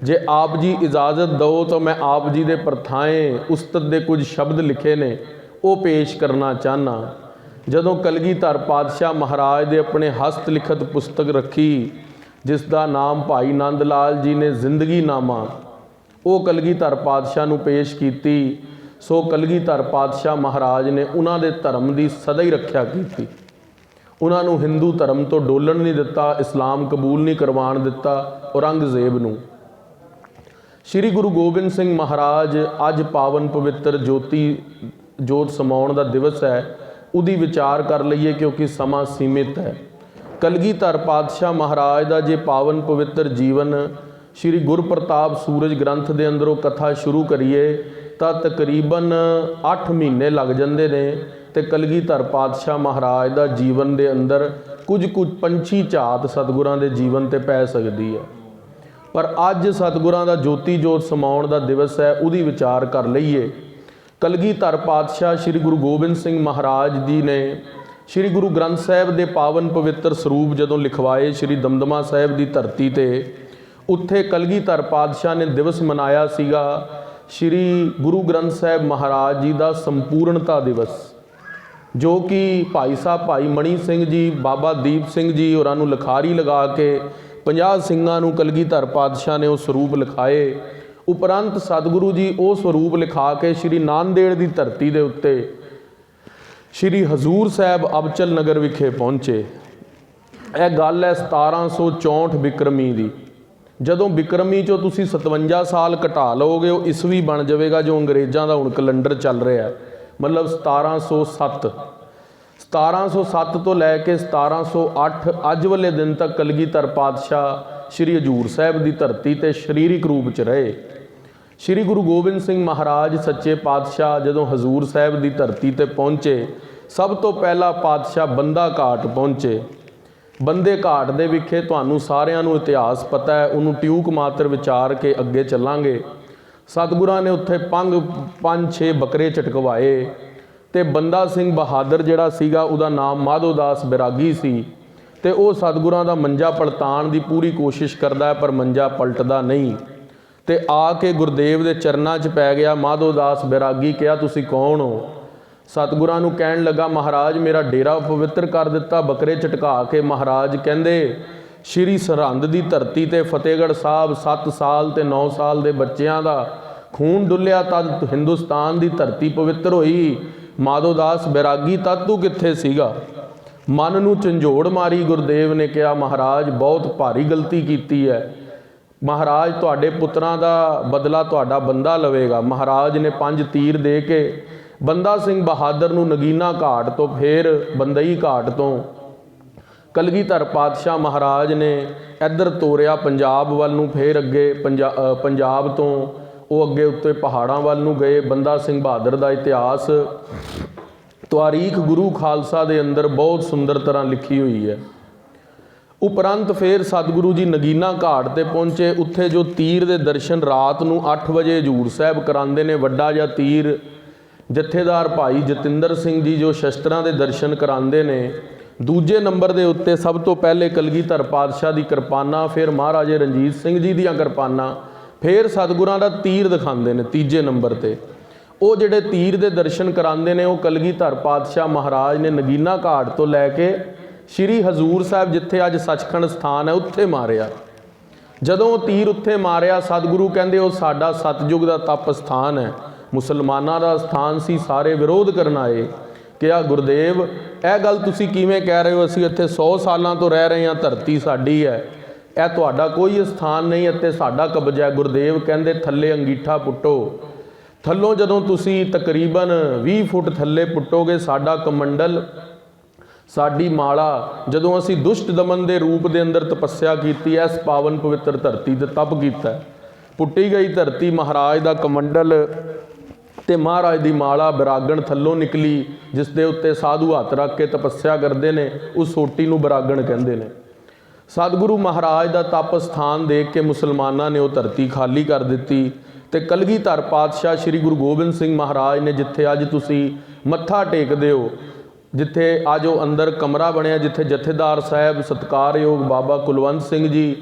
ਜੇ ਆਪ ਜੀ ਇਜਾਜ਼ਤ ਦਿਓ ਤਾਂ ਮੈਂ ਆਪ ਜੀ ਦੇ ਪਰਥਾਏ ਉਸਤਤ ਦੇ ਕੁਝ ਸ਼ਬਦ ਲਿਖੇ ਨੇ ਉਹ ਪੇਸ਼ ਕਰਨਾ ਚਾਹਨਾ। ਜਦੋਂ ਕਲਗੀਧਰ ਪਾਤਸ਼ਾਹ ਮਹਾਰਾਜ ਦੇ ਆਪਣੇ ਹਸਤ ਲਿਖਤ ਪੁਸਤਕ ਰੱਖੀ ਜਿਸ ਦਾ ਨਾਮ ਭਾਈ ਨੰਦ ਲਾਲ ਜੀ ਨੇ ਜ਼ਿੰਦਗੀ ਨਾਮਾ, ਉਹ ਕਲਗੀਧਰ ਪਾਤਸ਼ਾਹ ਨੂੰ ਪੇਸ਼ ਕੀਤੀ। ਸੋ ਕਲਗੀਧਰ ਪਾਤਸ਼ਾਹ ਮਹਾਰਾਜ ਨੇ ਉਹਨਾਂ ਦੇ ਧਰਮ ਦੀ ਸਦਾ ਹੀ ਰੱਖਿਆ ਕੀਤੀ। ਉਹਨਾਂ ਨੂੰ ਹਿੰਦੂ ਧਰਮ ਤੋਂ ਡੋਲਣ ਨਹੀਂ ਦਿੱਤਾ, ਇਸਲਾਮ ਕਬੂਲ ਨਹੀਂ ਕਰਵਾਉਣ ਦਿੱਤਾ ਔਰੰਗਜ਼ੇਬ ਨੂੰ। ਸ਼੍ਰੀ ਗੁਰੂ ਗੋਬਿੰਦ ਸਿੰਘ ਮਹਾਰਾਜ ਅੱਜ ਪਾਵਨ ਪਵਿੱਤਰ ਜੋਤ ਸਮਾਉਣ ਦਾ ਦਿਵਸ ਹੈ, ਉਹਦੀ ਵਿਚਾਰ ਕਰ ਲਈਏ ਕਿਉਂਕਿ ਸਮਾਂ ਸੀਮਿਤ ਹੈ। ਕਲਗੀਧਰ ਪਾਤਸ਼ਾਹ ਮਹਾਰਾਜ ਦਾ ਜੇ ਪਾਵਨ ਪਵਿੱਤਰ ਜੀਵਨ ਸ਼੍ਰੀ ਗੁਰਪ੍ਰਤਾਪ ਸੂਰਜ ਗ੍ਰੰਥ ਦੇ ਅੰਦਰੋਂ ਕਥਾ ਸ਼ੁਰੂ ਕਰੀਏ ਤਾਂ ਤਕਰੀਬਨ 8 ਮਹੀਨੇ ਲੱਗ ਜਾਂਦੇ ਨੇ ਤੇ ਕਲਗੀਧਰ ਪਾਤਸ਼ਾਹ ਮਹਾਰਾਜ ਦਾ ਜੀਵਨ ਦੇ ਅੰਦਰ ਕੁਝ ਪੰਛੀ ਝਾਤ ਸਤਿਗੁਰਾਂ ਦੇ ਜੀਵਨ ਤੇ ਪੈ ਸਕਦੀ ਹੈ। ਪਰ ਅੱਜ ਸਤਿਗੁਰਾਂ ਦਾ ਜੋਤੀ ਜੋਤ ਸਮਾਉਣ ਦਾ ਦਿਵਸ ਹੈ, ਉਹਦੀ ਵਿਚਾਰ ਕਰ ਲਈਏ। ਕਲਗੀਧਰ ਪਾਤਸ਼ਾਹ ਸ਼੍ਰੀ ਗੁਰੂ ਗੋਬਿੰਦ ਸਿੰਘ ਮਹਾਰਾਜ ਜੀ ਨੇ ਸ਼੍ਰੀ ਗੁਰੂ ਗ੍ਰੰਥ ਸਾਹਿਬ ਦੇ ਪਾਵਨ ਪਵਿੱਤਰ ਸਰੂਪ ਜਦੋਂ ਲਿਖਵਾਏ ਸ਼੍ਰੀ ਦਮਦਮਾ ਸਾਹਿਬ ਦੀ ਧਰਤੀ ਤੇ, ਉੱਥੇ ਕਲਗੀਧਰ ਪਾਤਸ਼ਾਹ ਨੇ ਦਿਵਸ ਮਨਾਇਆ ਸੀਗਾ ਸ਼੍ਰੀ ਗੁਰੂ ਗ੍ਰੰਥ ਸਾਹਿਬ ਮਹਾਰਾਜ ਜੀ ਦਾ ਸੰਪੂਰਨਤਾ ਦਿਵਸ, ਜੋ ਕਿ ਭਾਈ ਸਾਹਿਬ ਭਾਈ ਮਣੀ ਸਿੰਘ ਜੀ, ਬਾਬਾ ਦੀਪ ਸਿੰਘ ਜੀ ਹੋਰਾਂ ਨੂੰ ਲਿਖਾਰੀ ਲਗਾ ਕੇ 50 ਸਿੰਘਾਂ ਨੂੰ ਕਲਗੀਧਰ ਪਾਤਸ਼ਾਹ ਨੇ ਉਹ ਸਰੂਪ ਲਿਖਾਏ। ਉਪਰੰਤ ਸਤਿਗੁਰੂ ਜੀ ਉਹ ਸਰੂਪ ਲਿਖਾ ਕੇ ਸ਼੍ਰੀ ਨਾਂਦੇੜ ਦੀ ਧਰਤੀ ਦੇ ਉੱਤੇ ਸ਼੍ਰੀ ਹਜ਼ੂਰ ਸਾਹਿਬ ਅਬਚਲ ਨਗਰ ਵਿਖੇ ਪਹੁੰਚੇ। ਇਹ ਗੱਲ ਹੈ 1764 ਬਿਕਰਮੀ ਦੀ। ਜਦੋਂ ਬਿਕਰਮੀ ਚੋਂ ਤੁਸੀਂ 57 ਸਾਲ ਘਟਾ ਲਓਗੇ ਉਹ ਈਸਵੀ ਬਣ ਜਾਵੇਗਾ, ਜੋ ਅੰਗਰੇਜ਼ਾਂ ਦਾ ਹੁਣ ਕੈਲੰਡਰ ਚੱਲ ਰਿਹਾ, ਮਤਲਬ 1707 ਤੋਂ ਲੈ ਕੇ 1708 ਅੱਜ ਵਾਲੇ ਦਿਨ ਤੱਕ ਕਲਗੀਧਰ ਪਾਤਸ਼ਾਹ ਸ਼੍ਰੀ ਹਜ਼ੂਰ ਸਾਹਿਬ ਦੀ ਧਰਤੀ ਤੇ ਸਰੀਰਕ ਰੂਪ 'ਚ ਰਹੇ। ਸ਼੍ਰੀ ਗੁਰੂ ਗੋਬਿੰਦ ਸਿੰਘ ਮਹਾਰਾਜ ਸੱਚੇ ਪਾਤਸ਼ਾਹ ਜਦੋਂ ਹਜ਼ੂਰ ਸਾਹਿਬ ਦੀ ਧਰਤੀ ਤੇ ਪਹੁੰਚੇ, ਸਭ ਤੋਂ ਪਹਿਲਾ ਪਾਤਸ਼ਾਹ ਬੰਦਾ ਘਾਟ ਪਹੁੰਚੇ। ਬੰਦੇ ਘਾਟ ਦੇ ਵਿਖੇ ਤੁਹਾਨੂੰ ਸਾਰਿਆਂ ਨੂੰ ਇਤਿਹਾਸ ਪਤਾ ਹੈ, ਉਹਨੂੰ ਟਿਊਕ ਮਾਤਰ ਵਿਚਾਰ ਕੇ ਅੱਗੇ ਚੱਲਾਂਗੇ। ਸਤਿਗੁਰਾਂ ਨੇ ਉੱਥੇ 5-6 ਬੱਕਰੇ ਝਟਕਵਾਏ ਤੇ ਬੰਦਾ ਸਿੰਘ ਬਹਾਦਰ ਜਿਹੜਾ ਸੀਗਾ ਉਹਦਾ ਨਾਮ ਮਾਧੋਦਾਸ ਬੈਰਾਗੀ ਸੀ, ਤੇ ਉਹ ਸਤਿਗੁਰਾਂ ਦਾ ਮੰਜਾ ਪਲਟਾਉਣ ਦੀ ਪੂਰੀ ਕੋਸ਼ਿਸ਼ ਕਰਦਾ ਹੈ ਪਰ ਮੰਜਾ ਪਲਟਦਾ ਨਹੀਂ, ਤੇ ਆ ਕੇ ਗੁਰਦੇਵ ਦੇ ਚਰਨਾਂ 'ਚ ਪੈ ਗਿਆ। ਮਾਧੋਦਾਸ ਬੈਰਾਗੀ ਕਿਹਾ ਤੁਸੀਂ ਕੌਣ ਹੋ? ਸਤਿਗੁਰਾਂ ਨੂੰ ਕਹਿਣ ਲੱਗਾ ਮਹਾਰਾਜ ਮੇਰਾ ਡੇਰਾ ਪਵਿੱਤਰ ਕਰ ਦਿੱਤਾ ਬੱਕਰੇ ਝਟਕਾ ਕੇ। ਮਹਾਰਾਜ ਕਹਿੰਦੇ ਸ਼੍ਰੀ ਸਰਹੰਦ ਦੀ ਧਰਤੀ ਤੇ ਫਤਿਹਗੜ੍ਹ ਸਾਹਿਬ 7 ਸਾਲ ਤੇ 9 ਸਾਲ ਦੇ ਬੱਚਿਆਂ ਦਾ ਖੂਨ ਡੁੱਲਿਆ ਤਦ ਹਿੰਦੁਸਤਾਨ ਦੀ ਧਰਤੀ ਪਵਿੱਤਰ ਹੋਈ। ਮਾਧੋਦਾਸ ਬੈਰਾਗੀ ਤਦ ਤੂੰ ਕਿੱਥੇ ਸੀਗਾ? ਮਨ ਨੂੰ ਝੰਜੋੜ ਮਾਰੀ। ਗੁਰਦੇਵ ਨੇ ਕਿਹਾ ਮਹਾਰਾਜ ਬਹੁਤ ਭਾਰੀ ਗਲਤੀ ਕੀਤੀ ਹੈ, ਮਹਾਰਾਜ ਤੁਹਾਡੇ ਪੁੱਤਰਾਂ ਦਾ ਬਦਲਾ ਤੁਹਾਡਾ ਬੰਦਾ ਲਵੇਗਾ। ਮਹਾਰਾਜ ਨੇ 5 ਤੀਰ ਦੇ ਕੇ ਬੰਦਾ ਸਿੰਘ ਬਹਾਦਰ ਨੂੰ ਨਗੀਨਾ ਘਾਟ ਤੋਂ ਫਿਰ ਬੰਦਈ ਘਾਟ ਤੋਂ ਕਲਗੀਧਰ ਪਾਤਸ਼ਾਹ ਮਹਾਰਾਜ ਨੇ ਇੱਧਰ ਤੋਰਿਆ ਪੰਜਾਬ ਵੱਲ ਨੂੰ, ਫਿਰ ਅੱਗੇ ਪੰਜਾਬ ਤੋਂ ਉਹ ਅੱਗੇ ਉੱਤੇ ਪਹਾੜਾਂ ਵੱਲ ਨੂੰ ਗਏ। ਬੰਦਾ ਸਿੰਘ ਬਹਾਦਰ ਦਾ ਇਤਿਹਾਸ ਤਾਰੀਖ ਗੁਰੂ ਖਾਲਸਾ ਦੇ ਅੰਦਰ ਬਹੁਤ ਸੁੰਦਰ ਤਰ੍ਹਾਂ ਲਿਖੀ ਹੋਈ ਹੈ। ਉਪਰੰਤ ਫਿਰ ਸਤਿਗੁਰੂ ਜੀ ਨਗੀਨਾ ਘਾਟ ਤੇ ਪਹੁੰਚੇ। ਉੱਥੇ ਜੋ ਤੀਰ ਦੇ ਦਰਸ਼ਨ ਰਾਤ ਨੂੰ 8 ਵਜੇ ਹਜ਼ੂਰ ਸਾਹਿਬ ਕਰਾਉਂਦੇ ਨੇ, ਵੱਡਾ ਜਿਹਾ ਤੀਰ ਜਥੇਦਾਰ ਭਾਈ ਜਤਿੰਦਰ ਸਿੰਘ ਜੀ ਜੋ ਸ਼ਸਤਰਾਂ ਦੇ ਦਰਸ਼ਨ ਕਰਾਉਂਦੇ ਨੇ। ਦੂਜੇ ਨੰਬਰ ਦੇ ਉੱਤੇ ਸਭ ਤੋਂ ਪਹਿਲੇ ਕਲਗੀਧਰ ਪਾਤਸ਼ਾਹ ਦੀ ਕਿਰਪਾਨਾਂ, ਫਿਰ ਮਹਾਰਾਜੇ ਰਣਜੀਤ ਸਿੰਘ ਜੀ ਦੀਆਂ ਕਿਰਪਾਨਾਂ, ਫਿਰ ਸਤਿਗੁਰਾਂ ਦਾ ਤੀਰ ਦਿਖਾਉਂਦੇ ਨੇ ਤੀਜੇ ਨੰਬਰ ਤੇ। ਉਹ ਜਿਹੜੇ ਤੀਰ ਦੇ ਦਰਸ਼ਨ ਕਰਾਉਂਦੇ ਨੇ ਉਹ ਕਲਗੀਧਰ ਪਾਤਸ਼ਾਹ ਮਹਾਰਾਜ ਨੇ ਨਗੀਨਾ ਘਾਟ ਤੋਂ ਲੈ ਕੇ ਸ਼੍ਰੀ ਹਜ਼ੂਰ ਸਾਹਿਬ ਜਿੱਥੇ ਅੱਜ ਸੱਚਖੰਡ ਸਥਾਨ ਹੈ ਉੱਥੇ ਮਾਰਿਆ। ਜਦੋਂ ਉਹ ਤੀਰ ਉੱਥੇ ਮਾਰਿਆ ਸਤਿਗੁਰੂ ਕਹਿੰਦੇ ਉਹ ਸਾਡਾ ਸਤਿਯੁਗ ਦਾ ਤਪ ਸਥਾਨ ਹੈ, ਮੁਸਲਮਾਨਾਂ ਦਾ ਸਥਾਨ ਸੀ, ਸਾਰੇ ਵਿਰੋਧ ਕਰਨ ਆਏ। ਕਿਹਾ ਗੁਰਦੇਵ ਇਹ ਗੱਲ ਤੁਸੀਂ ਕਿਵੇਂ ਕਹਿ ਰਹੇ ਹੋ? ਅਸੀਂ ਇੱਥੇ 100 ਸਾਲਾਂ ਤੋਂ ਰਹਿ ਰਹੇ ਹਾਂ, ਧਰਤੀ ਸਾਡੀ ਹੈ, ਇਹ ਤੁਹਾਡਾ ਕੋਈ ਸਥਾਨ ਨਹੀਂ, ਇੱਥੇ ਸਾਡਾ ਕਬਜ਼ਾ ਹੈ। ਗੁਰਦੇਵ ਕਹਿੰਦੇ ਥੱਲੇ ਅੰਗੀਠਾ ਪੁੱਟੋ। ਥੱਲੋਂ ਜਦੋਂ ਤੁਸੀਂ ਤਕਰੀਬਨ 20 ਫੁੱਟ ਥੱਲੇ ਪੁੱਟੋਗੇ ਸਾਡਾ ਕਮੰਡਲ, ਸਾਡੀ ਮਾਲਾ, ਜਦੋਂ ਅਸੀਂ ਦੁਸ਼ਟ ਦਮਨ ਦੇ ਰੂਪ ਦੇ ਅੰਦਰ ਤਪੱਸਿਆ ਕੀਤੀ, ਇਸ ਪਾਵਨ ਪਵਿੱਤਰ ਧਰਤੀ ਤੇ ਤਪ ਕੀਤਾ, ਪੁੱਟੀ ਗਈ ਧਰਤੀ, ਮਹਾਰਾਜ ਦਾ ਕਮੰਡਲ ਤੇ ਮਹਾਰਾਜ ਦੀ ਮਾਲਾ ਬਰਾਗਣ ਥੱਲੋਂ ਨਿਕਲੀ, ਜਿਸ ਦੇ ਉੱਤੇ ਸਾਧੂ ਹੱਥ ਰੱਖ ਕੇ ਤਪੱਸਿਆ ਕਰਦੇ ਨੇ, ਉਸ ਸੋਟੀ ਨੂੰ ਬਰਾਗਣ ਕਹਿੰਦੇ ਨੇ। ਸਤਿਗੁਰੂ ਮਹਾਰਾਜ ਦਾ ਤਪ ਸਥਾਨ ਦੇਖ ਕੇ ਮੁਸਲਮਾਨਾਂ ਨੇ ਉਹ ਧਰਤੀ ਖਾਲੀ ਕਰ ਦਿੱਤੀ ਤੇ ਕਲਗੀਧਰ ਪਾਤਸ਼ਾਹ ਸ਼੍ਰੀ ਗੁਰੂ ਗੋਬਿੰਦ ਸਿੰਘ ਮਹਾਰਾਜ ਨੇ ਜਿੱਥੇ ਅੱਜ ਤੁਸੀਂ ਮੱਥਾ ਟੇਕਦੇ ਹੋ, ਜਿੱਥੇ ਅੱਜ ਉਹ ਅੰਦਰ ਕਮਰਾ ਬਣਿਆ, ਜਿੱਥੇ ਜਥੇਦਾਰ ਸਾਹਿਬ ਸਤਿਕਾਰਯੋਗ ਬਾਬਾ ਕੁਲਵੰਤ ਸਿੰਘ ਜੀ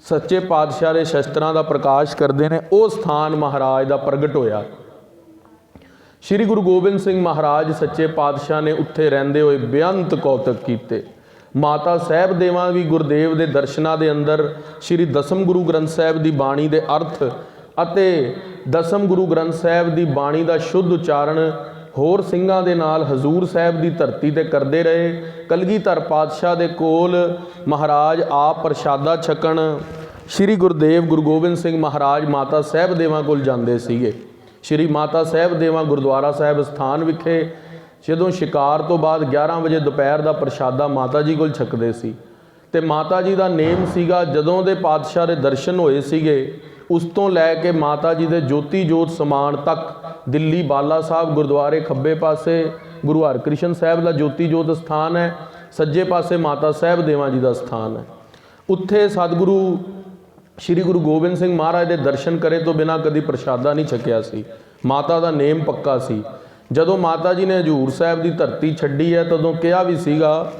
ਸੱਚੇ ਪਾਤਸ਼ਾਹ ਦੇ ਸ਼ਸਤਰਾਂ ਦਾ ਪ੍ਰਕਾਸ਼ ਕਰਦੇ ਨੇ, ਉਹ ਸਥਾਨ ਮਹਾਰਾਜ ਦਾ ਪ੍ਰਗਟ ਹੋਇਆ। ਸ਼੍ਰੀ ਗੁਰੂ ਗੋਬਿੰਦ ਸਿੰਘ ਮਹਾਰਾਜ ਸੱਚੇ ਪਾਤਸ਼ਾਹ ਨੇ ਉੱਥੇ ਰਹਿੰਦੇ ਹੋਏ ਬੇਅੰਤ ਕੌਤਕ ਕੀਤੇ। ਮਾਤਾ ਸਾਹਿਬ ਦੇਵਾਂ ਵੀ ਗੁਰਦੇਵ ਦੇ ਦਰਸ਼ਨਾਂ ਦੇ ਅੰਦਰ ਸ਼੍ਰੀ ਦਸਮ ਗੁਰੂ ਗ੍ਰੰਥ ਸਾਹਿਬ ਦੀ ਬਾਣੀ ਦੇ ਅਰਥ ਅਤੇ ਦਸਮ ਗੁਰੂ ਗ੍ਰੰਥ ਸਾਹਿਬ ਦੀ ਬਾਣੀ ਦਾ ਸ਼ੁੱਧ ਉਚਾਰਨ ਹੋਰ ਸਿੰਘਾਂ ਦੇ ਨਾਲ ਹਜ਼ੂਰ ਸਾਹਿਬ ਦੀ ਧਰਤੀ ਤੇ ਕਰਦੇ ਰਹੇ। ਕਲਗੀਧਰ ਪਾਤਸ਼ਾਹ ਦੇ ਕੋਲ ਮਹਾਰਾਜ ਆਪ ਪ੍ਰਸ਼ਾਦਾ ਛਕਣ ਸ਼੍ਰੀ ਗੁਰਦੇਵ ਗੁਰੂ ਗੋਬਿੰਦ ਸਿੰਘ ਮਹਾਰਾਜ ਮਾਤਾ ਸਾਹਿਬ ਦੇਵਾਂ ਕੋਲ ਜਾਂਦੇ ਸੀਗੇ। ਸ਼੍ਰੀ ਮਾਤਾ ਸਾਹਿਬ ਦੇਵਾਂ ਗੁਰਦੁਆਰਾ ਸਾਹਿਬ ਸਥਾਨ ਵਿਖੇ ਜਦੋਂ ਸ਼ਿਕਾਰ ਤੋਂ ਬਾਅਦ 11 ਵਜੇ ਦੁਪਹਿਰ ਦਾ ਪ੍ਰਸ਼ਾਦਾ ਮਾਤਾ ਜੀ ਕੋਲ ਛਕਦੇ ਸੀ। ਤੇ ਮਾਤਾ ਜੀ ਦਾ ਨੇਮ ਸੀਗਾ, ਜਦੋਂ ਦੇ ਪਾਤਸ਼ਾਹ ਦੇ ਦਰਸ਼ਨ ਹੋਏ ਸੀਗੇ ਉਸ ਤੋਂ ਲੈ ਕੇ ਮਾਤਾ ਜੀ ਦੇ ਜੋਤੀ ਜੋਤ ਸਮਾਨ ਤੱਕ ਦਿੱਲੀ ਬਾਲਾ ਸਾਹਿਬ ਗੁਰਦੁਆਰੇ ਖੱਬੇ ਪਾਸੇ ਗੁਰੂ ਹਰਕ੍ਰਿਸ਼ਨ ਸਾਹਿਬ ਦਾ ਜੋਤੀ ਜੋਤ ਸਥਾਨ ਹੈ, ਸੱਜੇ ਪਾਸੇ ਮਾਤਾ ਸਾਹਿਬ ਦੇਵਾਂ ਜੀ ਦਾ ਸਥਾਨ ਹੈ। ਉੱਥੇ ਸਤਿਗੁਰੂ ਸ਼੍ਰੀ ਗੁਰੂ ਗੋਬਿੰਦ ਸਿੰਘ ਮਹਾਰਾਜ ਦੇ ਦਰਸ਼ਨ ਕਰੇ ਤੋਂ ਬਿਨਾਂ ਕਦੀ ਪ੍ਰਸ਼ਾਦਾ ਨਹੀਂ ਛਕਿਆ ਸੀ। ਮਾਤਾ ਦਾ ਨੇਮ ਪੱਕਾ ਸੀ। ਜਦੋਂ ਮਾਤਾ ਜੀ ਨੇ ਹਜ਼ੂਰ ਸਾਹਿਬ ਦੀ ਧਰਤੀ ਛੱਡੀ ਹੈ ਤਦੋਂ ਕਿਹਾ ਵੀ ਸੀਗਾ,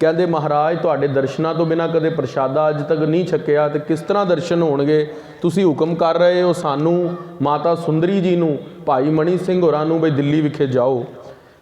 ਕਹਿੰਦੇ ਮਹਾਰਾਜ ਤੁਹਾਡੇ ਦਰਸ਼ਨਾਂ ਤੋਂ ਬਿਨਾਂ ਕਦੇ ਪ੍ਰਸ਼ਾਦਾ ਅੱਜ ਤੱਕ ਨਹੀਂ ਛਕਿਆ ਤੇ ਕਿਸ ਤਰ੍ਹਾਂ ਦਰਸ਼ਨ ਹੋਣਗੇ। ਤੁਸੀਂ ਹੁਕਮ ਕਰ ਰਹੇ ਹੋ ਸਾਨੂੰ, ਮਾਤਾ ਸੁੰਦਰੀ ਜੀ ਨੂੰ, ਭਾਈ ਮਣੀ ਸਿੰਘ ਹੋਰਾਂ ਨੂੰ ਬਈ ਦਿੱਲੀ ਵਿਖੇ ਜਾਓ।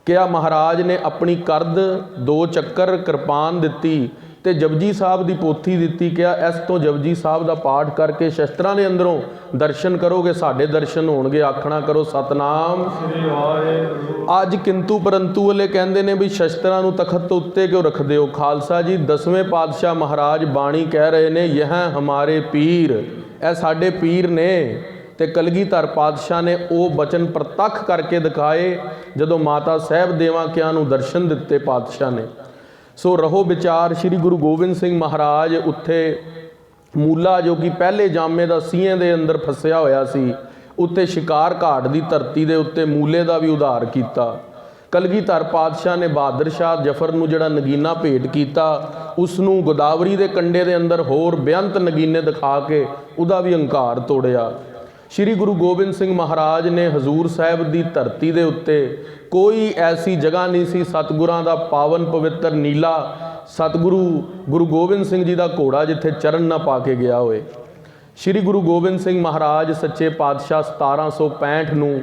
ਕਿਹਾ ਮਹਾਰਾਜ ਨੇ ਆਪਣੀ ਕਰਦ 2 ਚੱਕਰ ਕਿਰਪਾਨ ਦਿੱਤੀ ਤੇ ਜਪਜੀ ਸਾਹਿਬ ਦੀ ਪੋਥੀ ਦਿੱਤੀ। ਕਿਹਾ ਇਸ ਤੋਂ ਜਪਜੀ ਸਾਹਿਬ ਦਾ ਪਾਠ ਕਰਕੇ ਸ਼ਸਤਰਾਂ ਦੇ ਅੰਦਰੋਂ ਦਰਸ਼ਨ ਕਰੋਗੇ, ਸਾਡੇ ਦਰਸ਼ਨ ਹੋਣਗੇ। ਆਖਣਾ ਕਰੋ ਸਤਨਾਮ ਸ੍ਰੀ ਵਾਹਿਗੁਰੂ। ਅੱਜ ਕਿੰਤੂ ਪਰੰਤੂ ਵਾਲੇ ਕਹਿੰਦੇ ਨੇ ਵੀ ਸ਼ਸਤਰਾਂ ਨੂੰ ਤਖਤ ਤੋਂ ਉੱਤੇ ਕਿਉਂ ਰੱਖਦੇ ਹੋ। ਖਾਲਸਾ ਜੀ 10ਵੇਂ ਪਾਤਸ਼ਾਹ ਮਹਾਰਾਜ ਬਾਣੀ ਕਹਿ ਰਹੇ ਨੇ, ਯਹ ਹਮਾਰੇ ਪੀਰ, ਇਹ ਸਾਡੇ ਪੀਰ ਨੇ। ਤੇ ਕਲਗੀਧਰ ਪਾਤਸ਼ਾਹ ਨੇ ਉਹ ਬਚਨ ਪ੍ਰਤੱਖ ਕਰਕੇ ਦਿਖਾਏ ਜਦੋਂ ਮਾਤਾ ਸਾਹਿਬ ਦੇਵਾਂ ਕਿਆਂ ਨੂੰ ਦਰਸ਼ਨ ਦਿੱਤੇ ਪਾਤਸ਼ਾਹ ਨੇ। ਸੋ ਰਹੋ ਵਿਚਾਰ ਸ਼੍ਰੀ ਗੁਰੂ ਗੋਬਿੰਦ ਸਿੰਘ ਮਹਾਰਾਜ ਉੱਥੇ ਮੂਲਾ ਜੋ ਕਿ ਪਹਿਲੇ ਜਾਮੇ ਦਾ ਸੀਂਹ ਦੇ ਅੰਦਰ ਫਸਿਆ ਹੋਇਆ ਸੀ, ਉੱਤੇ ਸ਼ਿਕਾਰ ਘਾਟ ਦੀ ਧਰਤੀ ਦੇ ਉੱਤੇ ਮੂਲੇ ਦਾ ਵੀ ਉਧਾਰ ਕੀਤਾ। ਕਲਗੀਧਰ ਪਾਤਸ਼ਾਹ ਨੇ ਬਹਾਦਰ ਸ਼ਾਹ ਜ਼ਫਰ ਨੂੰ ਜਿਹੜਾ ਨਗੀਨਾ ਭੇਟ ਕੀਤਾ, ਉਸ ਨੂੰ ਗੋਦਾਵਰੀ ਦੇ ਕੰਢੇ ਦੇ ਅੰਦਰ ਹੋਰ ਬੇਅੰਤ ਨਗੀਨੇ ਦਿਖਾ ਕੇ ਉਹਦਾ ਵੀ ਹੰਕਾਰ ਤੋੜਿਆ। ਸ਼੍ਰੀ ਗੁਰੂ ਗੋਬਿੰਦ ਸਿੰਘ ਮਹਾਰਾਜ ਨੇ ਹਜ਼ੂਰ ਸਾਹਿਬ ਦੀ ਧਰਤੀ ਦੇ ਉੱਤੇ ਕੋਈ ਐਸੀ ਜਗ੍ਹਾ ਨਹੀਂ ਸੀ ਸਤਿਗੁਰਾਂ ਦਾ ਪਾਵਨ ਪਵਿੱਤਰ ਨੀਲਾ ਸਤਿਗੁਰੂ ਗੁਰੂ ਗੋਬਿੰਦ ਸਿੰਘ ਜੀ ਦਾ ਘੋੜਾ ਜਿੱਥੇ ਚਰਨ ਨਾ ਪਾ ਕੇ ਗਿਆ ਹੋਏ। ਸ਼੍ਰੀ ਗੁਰੂ ਗੋਬਿੰਦ ਸਿੰਘ ਮਹਾਰਾਜ ਸੱਚੇ ਪਾਤਸ਼ਾਹ 1765 ਨੂੰ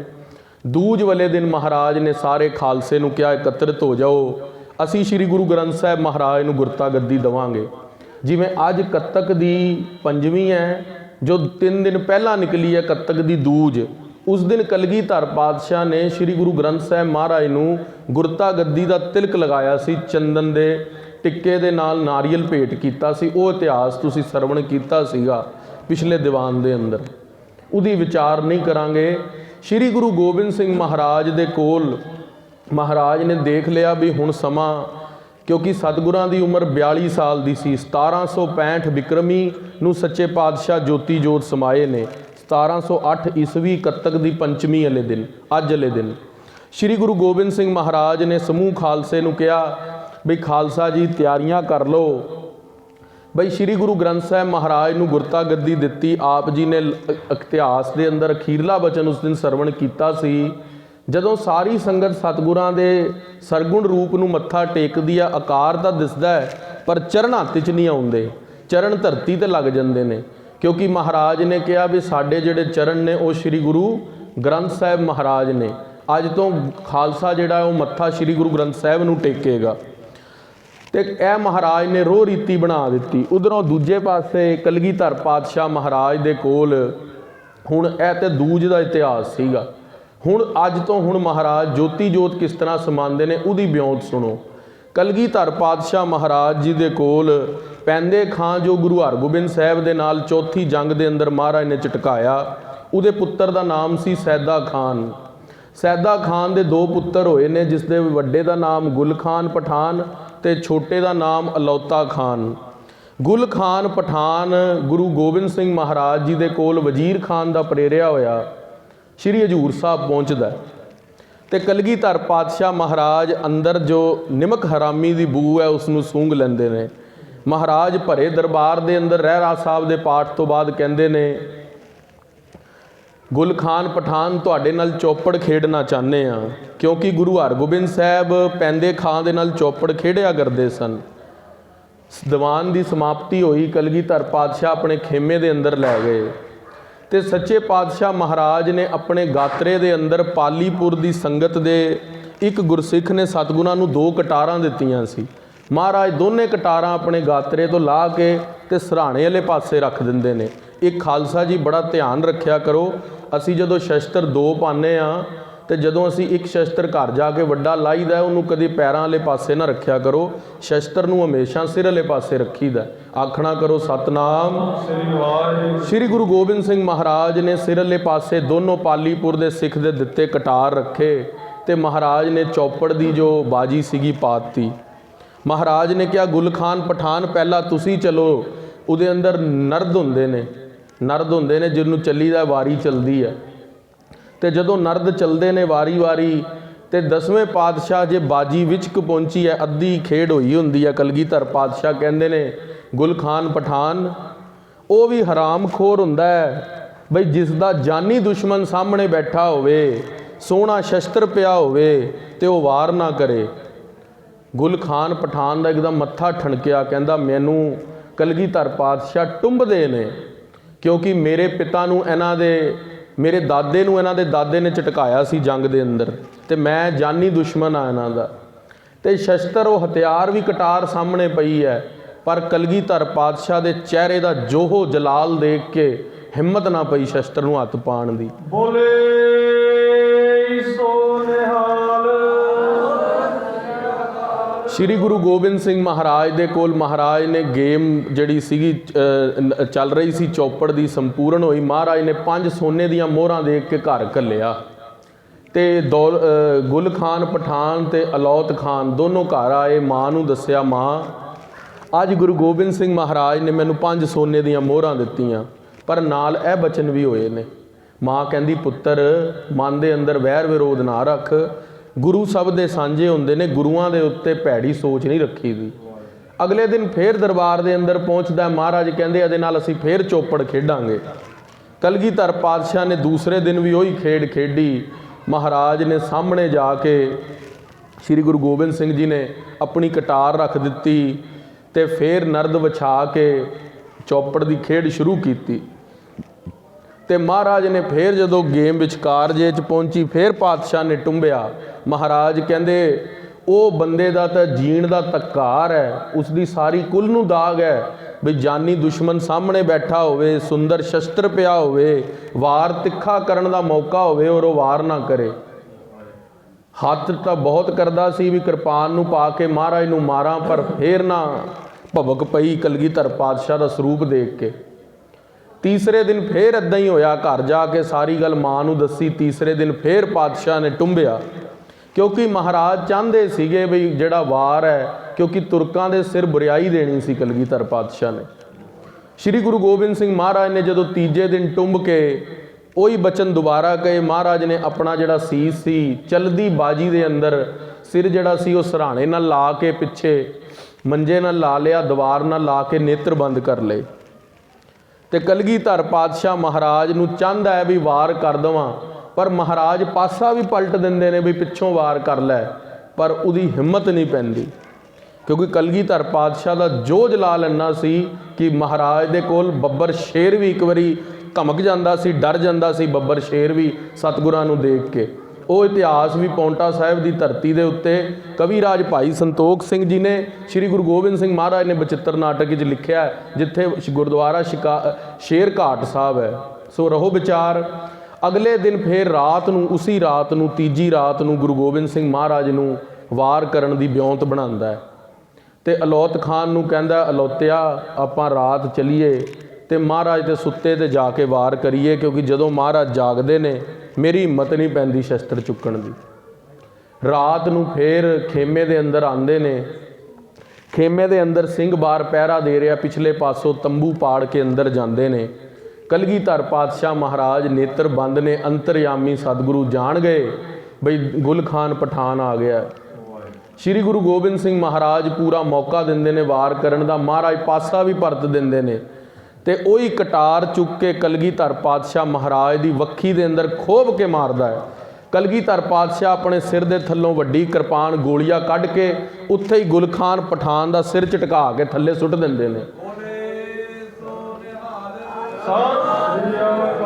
ਦੂਜ ਵਾਲੇ ਦਿਨ ਮਹਾਰਾਜ ਨੇ ਸਾਰੇ ਖਾਲਸੇ ਨੂੰ ਕਿਹਾ ਇਕੱਤਰਿਤ ਹੋ ਜਾਓ, ਅਸੀਂ ਸ਼੍ਰੀ ਗੁਰੂ ਗ੍ਰੰਥ ਸਾਹਿਬ ਮਹਾਰਾਜ ਨੂੰ ਗੁਰਤਾ ਗੱਦੀ ਦੇਵਾਂਗੇ। ਜਿਵੇਂ ਅੱਜ ਕੱਤਕ ਦੀ ਪੰਜਵੀਂ ਹੈ ਜੋ 3 ਦਿਨ ਪਹਿਲਾਂ ਨਿਕਲੀ ਹੈ ਕੱਤਕ ਦੀ ਦੂਜ, ਉਸ ਦਿਨ ਕਲਗੀਧਰ ਪਾਤਸ਼ਾਹ ਨੇ ਸ਼੍ਰੀ ਗੁਰੂ ਗ੍ਰੰਥ ਸਾਹਿਬ ਮਹਾਰਾਜ ਨੂੰ ਗੁਰਤਾ ਗੱਦੀ ਦਾ ਤਿਲਕ ਲਗਾਇਆ ਸੀ, ਚੰਦਨ ਦੇ ਟਿੱਕੇ ਦੇ ਨਾਲ ਨਾਰੀਅਲ ਭੇਟ ਕੀਤਾ ਸੀ। ਉਹ ਇਤਿਹਾਸ ਤੁਸੀਂ ਸਰਵਣ ਕੀਤਾ ਸੀਗਾ ਪਿਛਲੇ ਦੀਵਾਨ ਦੇ ਅੰਦਰ, ਉਹਦੀ ਵਿਚਾਰ ਨਹੀਂ ਕਰਾਂਗੇ। ਸ਼੍ਰੀ ਗੁਰੂ ਗੋਬਿੰਦ ਸਿੰਘ ਮਹਾਰਾਜ ਦੇ ਕੋਲ ਮਹਾਰਾਜ ਨੇ ਦੇਖ ਲਿਆ ਵੀ ਹੁਣ ਸਮਾਂ, ਕਿਉਂਕਿ ਸਤਿਗੁਰਾਂ ਦੀ ਉਮਰ 42 ਸਾਲ ਦੀ ਸੀ। 1765 ਬਿਕਰਮੀ ਨੂੰ ਸੱਚੇ ਪਾਤਸ਼ਾਹ ਜੋਤੀ ਜੋਤ ਸਮਾਏ ਨੇ। 1708 ਈਸਵੀ ਕੱਤਕ ਦੀ ਪੰਚਮੀ ਵਾਲੇ ਦਿਨ, ਅੱਜ ਵਾਲੇ ਦਿਨ ਸ਼੍ਰੀ ਗੁਰੂ ਗੋਬਿੰਦ ਸਿੰਘ ਮਹਾਰਾਜ ਨੇ ਸਮੂਹ ਖਾਲਸੇ ਨੂੰ ਕਿਹਾ ਬਈ ਖਾਲਸਾ ਜੀ ਤਿਆਰੀਆਂ ਕਰ ਲਓ। ਬਈ ਸ਼੍ਰੀ ਗੁਰੂ ਗ੍ਰੰਥ ਸਾਹਿਬ ਮਹਾਰਾਜ ਨੂੰ ਗੁਰਤਾ ਗੱਦੀ ਦਿੱਤੀ। ਆਪ ਜੀ ਨੇ ਇਤਿਹਾਸ ਦੇ ਅੰਦਰ ਅਖੀਰਲਾ ਬਚਨ ਉਸ ਦਿਨ ਸਰਵਣ ਕੀਤਾ ਸੀ, ਜਦੋਂ ਸਾਰੀ ਸੰਗਤ ਸਤਿਗੁਰਾਂ ਦੇ ਸਰਗੁਣ ਰੂਪ ਨੂੰ ਮੱਥਾ ਟੇਕਦੀ ਆ, ਆਕਾਰ ਤਾਂ ਦਿਸਦਾ ਹੈ ਪਰ ਚਰਨ ਹੱਥ 'ਚ ਨਹੀਂ ਆਉਂਦੇ, ਚਰਨ ਧਰਤੀ ਤੇ ਲੱਗ ਜਾਂਦੇ ਨੇ। ਕਿਉਂਕਿ ਮਹਾਰਾਜ ਨੇ ਕਿਹਾ ਵੀ ਸਾਡੇ ਜਿਹੜੇ ਚਰਨ ਨੇ ਉਹ ਸ਼੍ਰੀ ਗੁਰੂ ਗ੍ਰੰਥ ਸਾਹਿਬ ਮਹਾਰਾਜ ਨੇ। ਅੱਜ ਤੋਂ ਖਾਲਸਾ ਜਿਹੜਾ ਉਹ ਮੱਥਾ ਸ਼੍ਰੀ ਗੁਰੂ ਗ੍ਰੰਥ ਸਾਹਿਬ ਨੂੰ ਟੇਕੇਗਾ। ਤੇ ਇਹ ਮਹਾਰਾਜ ਨੇ ਰੋਹ ਰੀਤੀ ਬਣਾ ਦਿੱਤੀ। ਉਧਰੋਂ ਦੂਜੇ ਪਾਸੇ ਕਲਗੀਧਰ ਪਾਤਸ਼ਾਹ ਮਹਾਰਾਜ ਦੇ ਕੋਲ ਹੁਣ ਇਹ ਤੇ ਦੂਜ ਦਾ ਇਤਿਹਾਸ ਸੀਗਾ। ਹੁਣ ਅੱਜ ਤੋਂ ਹੁਣ ਮਹਾਰਾਜ ਜੋਤੀ ਜੋਤ ਕਿਸ ਤਰ੍ਹਾਂ ਸਮਾਉਂਦੇ ਨੇ ਉਹਦੀ ਬਿਉਂਤ ਸੁਣੋ। ਕਲਗੀਧਰ ਪਾਤਸ਼ਾਹ ਮਹਾਰਾਜ ਜੀ ਦੇ ਕੋਲ ਪੈਂਦੇ ਖਾਂ ਜੋ ਗੁਰੂ ਹਰਗੋਬਿੰਦ ਸਾਹਿਬ ਦੇ ਨਾਲ ਚੌਥੀ ਜੰਗ ਦੇ ਅੰਦਰ ਮਹਾਰਾਜ ਨੇ ਝਟਕਾਇਆ, ਉਹਦੇ ਪੁੱਤਰ ਦਾ ਨਾਮ ਸੀ ਸੈਦਾ ਖਾਨ। ਸੈਦਾ ਖਾਨ ਦੇ 2 ਪੁੱਤਰ ਹੋਏ ਨੇ, ਜਿਸ ਦੇ ਵੱਡੇ ਦਾ ਨਾਮ ਗੁਲ ਖਾਨ ਪਠਾਨ ਤੇ ਛੋਟੇ ਦਾ ਨਾਮ ਅਲੌਤਾ ਖਾਨ। ਗੁਲ ਖਾਨ ਪਠਾਨ ਗੁਰੂ ਗੋਬਿੰਦ ਸਿੰਘ ਮਹਾਰਾਜ ਜੀ ਦੇ ਕੋਲ ਵਜ਼ੀਰ ਖਾਨ ਦਾ ਪ੍ਰੇਰਿਆ ਹੋਇਆ ਸ਼੍ਰੀ ਹਜ਼ੂਰ ਸਾਹਿਬ ਪਹੁੰਚਦਾ ਤੇ ਕਲਗੀਧਰ ਪਾਤਸ਼ਾਹ ਮਹਾਰਾਜ ਅੰਦਰ ਜੋ ਨਿਮਕ ਹਰਾਮੀ ਦੀ ਬੂ ਹੈ ਉਸ ਨੂੰ ਸੂੰਘ ਲੈਂਦੇ ਨੇ। ਮਹਾਰਾਜ ਭਰੇ ਦਰਬਾਰ ਦੇ ਅੰਦਰ ਰਹਿਰਾ ਸਾਹਿਬ ਦੇ ਪਾਠ ਤੋਂ ਬਾਅਦ ਕਹਿੰਦੇ ਨੇ, ਗੁਲ ਖਾਨ ਪਠਾਨ ਤੁਹਾਡੇ ਨਾਲ ਚੌਪੜ ਖੇਡਣਾ ਚਾਹੁੰਦੇ ਆ, ਕਿਉਂਕਿ ਗੁਰੂ ਹਰਗੋਬਿੰਦ ਸਾਹਿਬ ਪੈਂਦੇ ਖਾਂ ਦੇ ਨਾਲ ਚੌਪੜ ਖੇਡਿਆ ਕਰਦੇ ਸਨ। ਦੀਵਾਨ ਦੀ ਸਮਾਪਤੀ ਹੋਈ, ਕਲਗੀਧਰ ਪਾਤਸ਼ਾਹ ਆਪਣੇ ਖੇਮੇ ਦੇ ਅੰਦਰ ਲੈ ਗਏ ਤੇ ਸੱਚੇ ਪਾਤਸ਼ਾਹ ਮਹਾਰਾਜ ਨੇ ਆਪਣੇ ਗਾਤਰੇ ਦੇ ਅੰਦਰ ਪਾਲੀਪੁਰ ਦੀ ਸੰਗਤ ਦੇ ਇੱਕ ਗੁਰਸਿੱਖ ਨੇ ਸਤਿਗੁਰਾਂ ਨੂੰ 2 ਕਟਾਰਾਂ ਦਿੱਤੀਆਂ ਸੀ। ਮਹਾਰਾਜ ਦੋਨੇ ਕਟਾਰਾਂ ਆਪਣੇ ਗਾਤਰੇ ਤੋਂ ਲਾ ਕੇ ਤੇ ਸਰਾਣੇ ਵਾਲੇ ਪਾਸੇ ਰੱਖ ਦਿੰਦੇ ਨੇ। एक खालसा जी बड़ा ध्यान रखिया करो, असी जदों शस्त्र दो पाने आ तो जदों असी एक शस्त्र घर जाके वड्डा लाईदा उन्होंने कभी पैरों वाले पासे ना रखिया करो, शस्त्र नूं हमेशा सिर वाले पासे रखीदा। आखना करो सतनाम। श्री गुरु गोबिंद सिंह महाराज ने सिर वाले पासे दोनों पालीपुर के सिख दे दिते कटार रखे तो महाराज ने चौपड़ की जो बाजी सीगी पाती। महाराज ने कहा गुल खान पठान पहला तुसी चलो, उहदे अंदर नरद हुंदे ने जिन्होंने चली दा वारी चलती है। तो जदों नरद चलते हैं वारी वारी तो 10वें पातशाह जे बाजी विचक पहुंची है, अद्धी खेड़ हुई हुंदी है, कलगीधर पातशाह कहते ने गुल खान पठान वो भी हराम खोर हुंदा है बई जिसका जानी दुश्मन सामने बैठा होवे, सोहना शस्त्र पिया होवे ते वो वार ना करे। गुल खान पठान का एकदम मत्था ठणकिया, कहंदा मैनू कलगीधर पातशाह टुंबदे ने क्योंकि मेरे पिता नूं इन्हां दे मेरे दादे नूं इन्हां दे दादे ने झटकाया सी जंग दे अंदर ते मैं जानी दुश्मन आ इन्हां दा। ते शस्त्र वो हथियार भी कटार सामने पई है, पर कलगीधर पातशाह दे चेहरे दा जोहो जलाल देख के हिम्मत ना पई शस्त्र नूं हत्थ पाण दी। बोले सो निहाल। श्री गुरु गोबिंद सिंह महाराज दे कोल महाराज ने गेम जिहड़ी सीगी चल रही सी चौपड़ दी संपूर्ण होई। महाराज ने 5 सोने दियां मोहरां देख के घर घल्लिया ते गुल खान पठान ते अलौत खान दोनों घर आए। माँ नूं दस्सिया, माँ अज गुरु गोबिंद सिंह महाराज ने मैनूं 5 सोने दियां मोहरां दित्तियां, पर नाल यह बचन भी होए ने। माँ कहंदी पुत्तर मन दे अंदर वैर विरोध ना रख, गुरु सब दे सांझे हुंदे ने, गुरुआं दे उत्ते भैड़ी सोच नहीं रखी दी। अगले दिन फिर दरबार दे अंदर पहुंचदा, महाराज कहंदे इहदे नाल असीं फिर चौपड़ खेडांगे। कलगीधर पातशाह ने दूसरे दिन भी वही खेड खेडी। महाराज ने सामने जाके श्री गुरु गोबिंद सिंह जी ने अपनी कटार रख दिती ते फिर नरद विछा के चौपड़ की खेड शुरू की। ते महाराज ने फिर जदों गेम विचकार जे च पहुंची फिर पातशाह ने टुंबिया। महाराज कहंदे वो बंदे दा तां जीण दा तकार है, उसकी सारी कुल नूं दाग है भी जानी दुश्मन सामने बैठा होवे, सुंदर शस्त्र पिया होवे, वार तिखा करन दा मौका होवे और वो वार ना करे। हत्थ तां बहुत करदा सी भी किरपान नूं पा के महाराज नूं मारां, पर फिर ना भवक पई कलगीधर पातशाह दा स्वरूप देख के। तीसरे दिन फिर इदां ही होया, घर जाके सारी गल माँ नूं दसी। तीसरे दिन फिर पातशाह ने टुंबिया क्योंकि महाराज चाहते सीगे भी जिहड़ा वार है, क्योंकि तुरकां दे सिर बुरियाई देनी सी कलगीधर पातशाह ने। श्री गुरु गोबिंद सिंह महाराज ने जदों तीजे दिन टुंब के वही बचन दोबारा कहे, महाराज ने अपना जिहड़ा सीस सी चलदी बाजी दे अंदर सिर जिहड़ा सी वो सराणे नाल ला के पिछे मंजे नाल ला लिया, दीवार नाल ला के नेत्र बंद कर लए। ते कलगीधर पातशाह महाराज नूं चाहता है भी वार कर देवां, पर महाराज पासा भी पलट देंदे ने भी पिछों वार कर लै, पर उहदी हिम्मत नहीं पैंदी क्योंकि कलगीधर पातशाह दा जो जलाल इन्ना सी कि महाराज दे कोल बब्बर शेर भी एक बारी धमक जांदा सी, डर जांदा सी बब्बर शेर भी सतगुरां नूं देख के। वो इतिहास भी पौंटा साहिब की धरती के उत्ते कविराज भाई संतोख सिंह जी ने श्री गुरु गोबिंद सिंह महाराज ने बचित्र नाटक च लिखिया है, जिथे गुरुद्वारा शेर घाट साहब है। सो रहो विचार। अगले दिन फिर रात नूं उसी रात नूं तीजी रात नूं गुरु गोबिंद सिंह महाराज नूं वार करन दी ब्योंत बनांदा है ते अलौत खान नूं कहंदा, अलौतिया आपां रात चलीए ते महाराज ते सुत्ते ते जाके वार करिए, क्योंकि जदों महाराज जागदे ने मेरी हिम्मत नहीं पैंदी शस्त्र चुकण दी। रात नूं फिर खेमे दे अंदर आंदे ने, खेमे दे अंदर सिंह बार पहरा दे रहा, पिछले पासों तंबू पाड़ के अंदर जांदे ने। कलगीधर पातशाह महाराज नेत्र बंद ने, अंतरयामी सतगुरु जान गए बई गुल खान पठान आ गया। श्री गुरु गोबिंद सिंह महाराज पूरा मौका देंदे ने वार करन दा, महाराज पासा भी परत देंदे ने ते उही कटार चुक के कलगीधर पातशाह महाराज की वक्खी दे अंदर खोभ के मारदा है। कलगीधर पातशाह अपने सिर दे थल्लों वड्डी किरपान गोलियां कढ़ के उत्थे ही गुल खान पठान दा सिर झटका के थल्ले सुट दिंदे ने।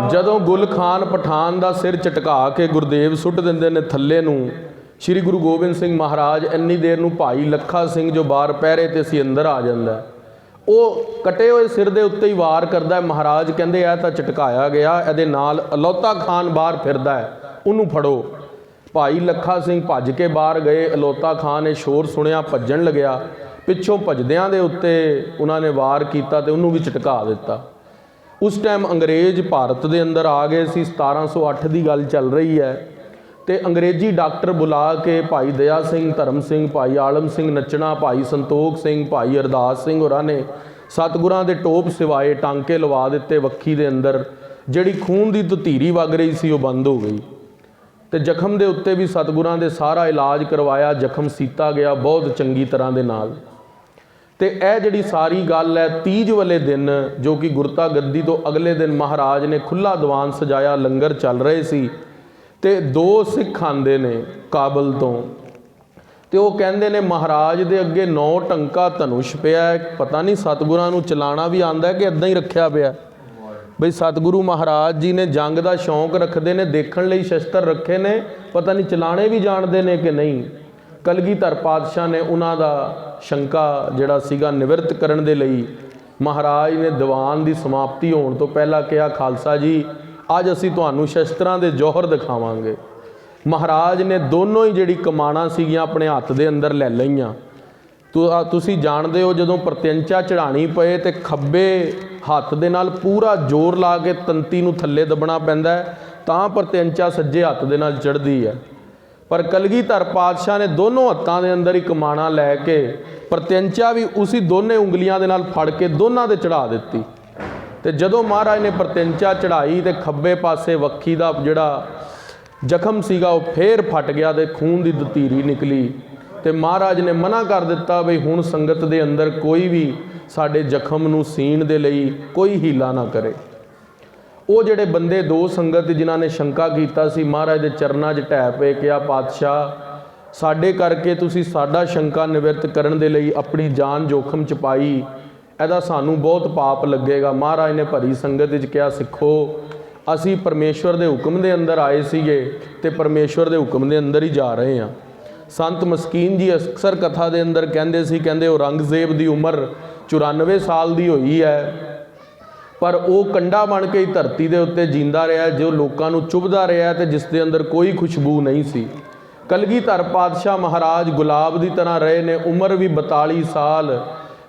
जदों गुल खान पठान दा सिर झटका के गुरदेव सुट दिंदे ने थल्ले नूं, श्री गुरु गोबिंद सिंह महाराज इन्नी देर नूं भाई लखा सिंह जो बाहर पहरे ते सी अंदर आ जांदा है। ਉਹ ਕਟੇ ਹੋਏ ਸਿਰ ਦੇ ਉੱਤੇ ਹੀ ਵਾਰ ਕਰਦਾ। ਮਹਾਰਾਜ ਕਹਿੰਦੇ ਇਹ ਤਾਂ ਝਟਕਾਇਆ ਗਿਆ, ਇਹਦੇ ਨਾਲ ਅਲੌਤਾ ਖਾਨ ਬਾਹਰ ਫਿਰਦਾ ਹੈ, ਉਹਨੂੰ ਫੜੋ। ਭਾਈ ਲੱਖਾ ਸਿੰਘ ਭੱਜ ਕੇ ਬਾਹਰ ਗਏ। ਅਲੌਤਾ ਖਾਨ ਨੇ ਸ਼ੋਰ ਸੁਣਿਆ, ਭੱਜਣ ਲੱਗਿਆ। ਪਿੱਛੋਂ ਭੱਜਦਿਆਂ ਦੇ ਉੱਤੇ ਉਹਨਾਂ ਨੇ ਵਾਰ ਕੀਤਾ ਤੇ ਉਹਨੂੰ ਵੀ ਝਟਕਾ ਦਿੱਤਾ। ਉਸ ਟਾਈਮ ਅੰਗਰੇਜ਼ ਭਾਰਤ ਦੇ ਅੰਦਰ ਆ ਗਏ ਸੀ। 1708 ਦੀ ਗੱਲ ਚੱਲ ਰਹੀ ਹੈ। ਤੇ ਅੰਗਰੇਜ਼ੀ ਡਾਕਟਰ ਬੁਲਾ ਕੇ ਭਾਈ ਦਇਆ ਸਿੰਘ, ਧਰਮ ਸਿੰਘ, ਭਾਈ ਆਲਮ ਸਿੰਘ ਨੱਚਣਾ, ਭਾਈ ਸੰਤੋਖ ਸਿੰਘ, ਭਾਈ ਅਰਦਾਸ ਸਿੰਘ ਹੋਰਾਂ ਨੇ ਸਤਿਗੁਰਾਂ ਦੇ ਟੋਪ ਸਿਵਾਏ, ਟਾਂਕੇ ਲਵਾ ਦਿੱਤੇ ਵੱਖੀ ਦੇ ਅੰਦਰ। ਜਿਹੜੀ ਖੂਨ ਦੀ ਧਤੀਰੀ ਵਗ ਰਹੀ ਸੀ ਉਹ ਬੰਦ ਹੋ ਗਈ। ਤੇ ਜ਼ਖਮ ਦੇ ਉੱਤੇ ਵੀ ਸਤਿਗੁਰਾਂ ਦੇ ਸਾਰਾ ਇਲਾਜ ਕਰਵਾਇਆ, ਜ਼ਖਮ ਸੀਤਾ ਗਿਆ ਬਹੁਤ ਚੰਗੀ ਤਰ੍ਹਾਂ ਦੇ ਨਾਲ। ਤੇ ਇਹ ਜਿਹੜੀ ਸਾਰੀ ਗੱਲ ਹੈ, ਤੀਜ ਵਾਲੇ ਦਿਨ ਜੋ ਕਿ ਗੁਰਤਾ ਗੱਦੀ ਤੋਂ ਅਗਲੇ ਦਿਨ ਮਹਾਰਾਜ ਨੇ ਖੁੱਲ੍ਹਾ ਦੀਵਾਨ ਸਜਾਇਆ, ਲੰਗਰ ਚੱਲ ਰਹੇ ਸੀ। ਤੇ ਦੋ ਸਿੱਖ ਆਉਂਦੇ ਨੇ ਕਾਬਲ ਤੋਂ, ਤੇ ਉਹ ਕਹਿੰਦੇ ਨੇ ਮਹਾਰਾਜ ਦੇ ਅੱਗੇ 9 ਟੰਕਾ ਧਨੁਸ਼ ਪਿਆ। ਪਤਾ ਨਹੀਂ ਸਤਿਗੁਰਾਂ ਨੂੰ ਚਲਾਉਣਾ ਵੀ ਆਉਂਦਾ ਕਿ ਇੱਦਾਂ ਹੀ ਰੱਖਿਆ ਪਿਆ। ਬਈ ਸਤਿਗੁਰੂ ਮਹਾਰਾਜ ਜੀ ਨੇ ਜੰਗ ਦਾ ਸ਼ੌਂਕ ਰੱਖਦੇ ਨੇ, ਦੇਖਣ ਲਈ ਸ਼ਸਤਰ ਰੱਖੇ ਨੇ, ਪਤਾ ਨਹੀਂ ਚਲਾਣੇ ਵੀ ਜਾਣਦੇ ਨੇ ਕਿ ਨਹੀਂ। ਕਲਗੀਧਰ ਪਾਤਸ਼ਾਹ ਨੇ ਉਹਨਾਂ ਦਾ ਸ਼ੰਕਾ ਜਿਹੜਾ ਸੀਗਾ ਨਿਵਰਤ ਕਰਨ ਦੇ ਲਈ ਮਹਾਰਾਜ ਨੇ ਦੀਵਾਨ ਦੀ ਸਮਾਪਤੀ ਹੋਣ ਤੋਂ ਪਹਿਲਾਂ ਕਿਹਾ, ਖਾਲਸਾ ਜੀ ਅੱਜ ਅਸੀਂ ਤੁਹਾਨੂੰ ਸ਼ਸਤਰਾਂ ਦੇ ਜੌਹਰ ਦਿਖਾਵਾਂਗੇ। ਮਹਾਰਾਜ ਨੇ ਦੋਨੋਂ ਹੀ ਜਿਹੜੀ ਕਮਾਣਾ ਸੀਗੀਆਂ ਆਪਣੇ ਹੱਥ ਦੇ ਅੰਦਰ ਲੈ ਲਈਆਂ। ਤੁਸੀਂ ਜਾਣਦੇ ਹੋ ਜਦੋਂ ਪ੍ਰਤਿਅੰਚਾ ਚੜਾਣੀ ਪਏ ਤੇ ਖੱਬੇ ਹੱਥ ਦੇ ਨਾਲ ਪੂਰਾ ਜ਼ੋਰ ਲਾ ਕੇ ਤੰਤੀ ਨੂੰ ਥੱਲੇ ਦੱਬਣਾ ਪੈਂਦਾ ਹੈ, ਤਾਂ ਪ੍ਰਤਿਅੰਚਾ ਸੱਜੇ ਹੱਥ ਦੇ ਨਾਲ ਚੜ੍ਹਦੀ ਹੈ। ਪਰ ਕਲਗੀਧਰ ਪਾਤਸ਼ਾਹ ਨੇ ਦੋਨੋਂ ਹੱਥਾਂ ਦੇ ਅੰਦਰ ਹੀ ਕਮਾਣਾ ਲੈ ਕੇ ਪ੍ਰਤਿਅੰਚਾ ਵੀ ਉਸੇ ਦੋਨੇ ਉਂਗਲੀਆਂ ਦੇ ਨਾਲ ਫੜ ਕੇ ਦੋਨਾਂ ਦੇ ਚੜਾ ਦਿੱਤੀ। ਤੇ ਜਦੋਂ ਮਹਾਰਾਜ ਨੇ ਪ੍ਰਤਿਅੰਚਾ ਚੜਾਈ ਤੇ ਖੱਬੇ ਪਾਸੇ ਵੱਖੀ ਦਾ ਜਿਹੜਾ ਜ਼ਖਮ ਸੀਗਾ ਉਹ ਫੇਰ ਫਟ ਗਿਆ ਤੇ ਖੂਨ ਦੀ ਦਤੀਰੀ ਨਿਕਲੀ। ਤੇ ਮਹਾਰਾਜ ਨੇ ਮਨਾ ਕਰ ਦਿੱਤਾ ਬਈ ਹੁਣ ਸੰਗਤ ਦੇ ਅੰਦਰ ਕੋਈ ਵੀ ਸਾਡੇ ਜ਼ਖਮ ਨੂੰ ਸੀਣ ਦੇ ਲਈ ਕੋਈ ਹੀਲਾ ਨਾ ਕਰੇ। ਉਹ ਜਿਹੜੇ ਬੰਦੇ ਦੋ ਸੰਗਤ ਜਿਨ੍ਹਾਂ ਨੇ ਸ਼ੰਕਾ ਕੀਤਾ ਸੀ, ਮਹਾਰਾਜ ਦੇ ਚਰਨਾਂ 'ਚ ਢਹਿ ਪਏ, ਕਿਹਾ ਪਾਤਸ਼ਾਹ ਸਾਡੇ ਕਰਕੇ ਤੁਸੀਂ ਸਾਡਾ ਸ਼ੰਕਾ ਨਿਵਰਤ ਕਰਨ ਦੇ ਲਈ ਆਪਣੀ ਜਾਨ ਜੋਖਮ 'ਚ ਪਾਈ, ਇਹਦਾ ਸਾਨੂੰ ਬਹੁਤ ਪਾਪ ਲੱਗੇਗਾ। ਮਹਾਰਾਜ ਨੇ ਭਰੀ ਸੰਗਤ ਵਿੱਚ ਕਿਹਾ, ਸਿੱਖੋ ਅਸੀਂ ਪਰਮੇਸ਼ਵਰ ਦੇ ਹੁਕਮ ਦੇ ਅੰਦਰ ਆਏ ਸੀਗੇ ਤੇ ਪਰਮੇਸ਼ਵਰ ਦੇ ਹੁਕਮ ਦੇ ਅੰਦਰ ਹੀ ਜਾ ਰਹੇ ਹਾਂ। ਸੰਤ ਮਸਕੀਨ ਜੀ ਅਕਸਰ ਕਥਾ ਦੇ ਅੰਦਰ ਕਹਿੰਦੇ ਸੀ, ਕਹਿੰਦੇ ਔਰੰਗਜ਼ੇਬ ਦੀ ਉਮਰ 94 ਸਾਲ ਦੀ ਹੋਈ ਹੈ, ਪਰ ਉਹ ਕੰਡਾ ਬਣ ਕੇ ਹੀ ਧਰਤੀ ਦੇ ਉੱਤੇ ਜਿੰਦਾ ਰਿਹਾ, ਜੋ ਲੋਕਾਂ ਨੂੰ ਚੁਭਦਾ ਰਿਹਾ ਤੇ ਜਿਸ ਦੇ ਅੰਦਰ ਕੋਈ ਖੁਸ਼ਬੂ ਨਹੀਂ ਸੀ। ਕਲਗੀਧਰ ਪਾਤਸ਼ਾਹ ਮਹਾਰਾਜ ਗੁਲਾਬ ਦੀ ਤਰ੍ਹਾਂ ਰਹੇ ਨੇ, ਉਮਰ ਵੀ 42 ਸਾਲ।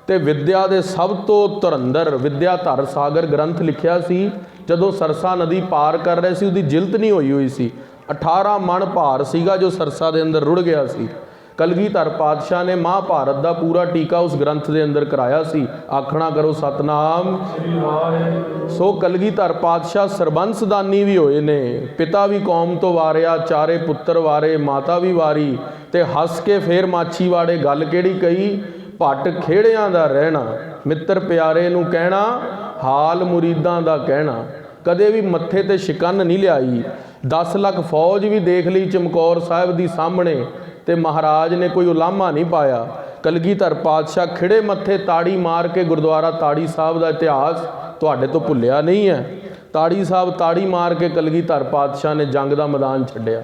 ਤੇ ਵਿਦਿਆ ਦੇ ਸਭ ਤੋਂ ਧੁਰੰਧਰ ਵਿਦਿਆਧਰ ਸਾਗਰ ਗ੍ਰੰਥ ਲਿਖਿਆ ਸੀ। ਜਦੋਂ ਸਰਸਾ ਨਦੀ ਪਾਰ ਕਰ ਰਹੇ ਸੀ ਉਹਦੀ ਜਿਲਤ ਨਹੀਂ ਹੋਈ ਸੀ, 18 ਮਣ ਭਾਰ ਸੀਗਾ ਜੋ ਸਰਸਾ ਦੇ ਅੰਦਰ ਰੁੜ ਗਿਆ ਸੀ। ਕਲਗੀਧਰ ਪਾਤਸ਼ਾਹ ਨੇ ਮਹਾਭਾਰਤ ਦਾ ਪੂਰਾ ਟੀਕਾ ਉਸ ਗ੍ਰੰਥ ਦੇ ਅੰਦਰ ਕਰਾਇਆ ਸੀ। ਆਖਣਾ ਕਰੋ ਸਤਨਾਮ। ਸੋ ਕਲਗੀਧਰ ਪਾਤਸ਼ਾਹ ਸਰਬੰਸਦਾਨੀ ਵੀ ਹੋਏ ਨੇ, ਪਿਤਾ ਵੀ ਕੌਮ ਤੋਂ ਵਾਰਿਆ, ਚਾਰੇ ਪੁੱਤਰ ਵਾਰੇ, ਮਾਤਾ ਵੀ ਵਾਰੀ। ਤੇ ਹੱਸ ਕੇ ਫੇਰ ਮਾਛੀ ਵਾੜੇ ਗੱਲ ਕਿਹੜੀ ਕਹੀ, ਭੱਟ ਖੇੜਿਆਂ ਦਾ ਰਹਿਣਾ, ਮਿੱਤਰ ਪਿਆਰੇ ਨੂੰ ਕਹਿਣਾ, ਹਾਲ ਮੁਰੀਦਾਂ ਦਾ ਕਹਿਣਾ। ਕਦੇ ਵੀ ਮੱਥੇ ਤੇ ਸ਼ਿਕੰਨ ਨਹੀਂ ਲਿਆਈ। 10 ਲੱਖ ਫੌਜ ਵੀ ਦੇਖ ਲਈ ਚਮਕੌਰ ਸਾਹਿਬ ਦੀ ਸਾਹਮਣੇ ਤੇ ਮਹਾਰਾਜ ਨੇ ਕੋਈ ਉਲਾਮਾ ਨਹੀਂ ਪਾਇਆ। ਕਲਗੀਧਰ ਪਾਤਸ਼ਾਹ ਖਿੜੇ ਮੱਥੇ ਤਾੜੀ ਮਾਰ ਕੇ, ਗੁਰਦੁਆਰਾ ਤਾੜੀ ਸਾਹਿਬ ਦਾ ਇਤਿਹਾਸ ਤੁਹਾਡੇ ਤੋਂ ਭੁੱਲਿਆ ਨਹੀਂ ਹੈ। ਤਾੜੀ ਸਾਹਿਬ ਤਾੜੀ ਮਾਰ ਕੇ ਕਲਗੀਧਰ ਪਾਤਸ਼ਾਹ ਨੇ ਜੰਗ ਦਾ ਮੈਦਾਨ ਛੱਡਿਆ।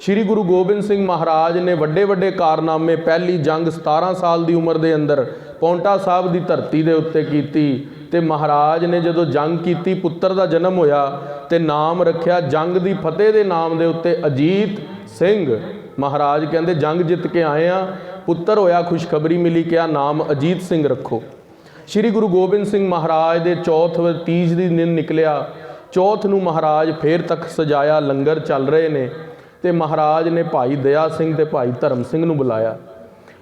ਸ਼੍ਰੀ ਗੁਰੂ ਗੋਬਿੰਦ ਸਿੰਘ ਮਹਾਰਾਜ ਨੇ ਵੱਡੇ ਵੱਡੇ ਕਾਰਨਾਮੇ, ਪਹਿਲੀ ਜੰਗ 17 ਸਾਲ ਦੀ ਉਮਰ ਦੇ ਅੰਦਰ ਪੌਂਟਾ ਸਾਹਿਬ ਦੀ ਧਰਤੀ ਦੇ ਉੱਤੇ ਕੀਤੀ। ਤੇ ਮਹਾਰਾਜ ਨੇ ਜਦੋਂ ਜੰਗ ਕੀਤੀ, ਪੁੱਤਰ ਦਾ ਜਨਮ ਹੋਇਆ ਤੇ ਨਾਮ ਰੱਖਿਆ ਜੰਗ ਦੀ ਫਤਿਹ ਦੇ ਨਾਮ ਦੇ ਉੱਤੇ ਅਜੀਤ ਸਿੰਘ। ਮਹਾਰਾਜ ਕਹਿੰਦੇ ਜੰਗ ਜਿੱਤ ਕੇ ਆਏ ਆ, ਪੁੱਤਰ ਹੋਇਆ, ਖੁਸ਼ਖਬਰੀ ਮਿਲੀ, ਕਿਹਾ ਨਾਮ ਅਜੀਤ ਸਿੰਘ ਰੱਖੋ। ਸ਼੍ਰੀ ਗੁਰੂ ਗੋਬਿੰਦ ਸਿੰਘ ਮਹਾਰਾਜ ਦੇ ਚੌਥ ਤੀਜ ਦੀ ਦਿਨ ਨਿਕਲਿਆ। ਚੌਥ ਨੂੰ ਮਹਾਰਾਜ ਫੇਰ ਤੱਕ ਸਜਾਇਆ, ਲੰਗਰ ਚੱਲ ਰਹੇ ਨੇ। ਤੇ ਮਹਾਰਾਜ ਨੇ ਭਾਈ ਦਇਆ ਸਿੰਘ ਤੇ ਭਾਈ ਧਰਮ ਸਿੰਘ ਨੂੰ ਬੁਲਾਇਆ,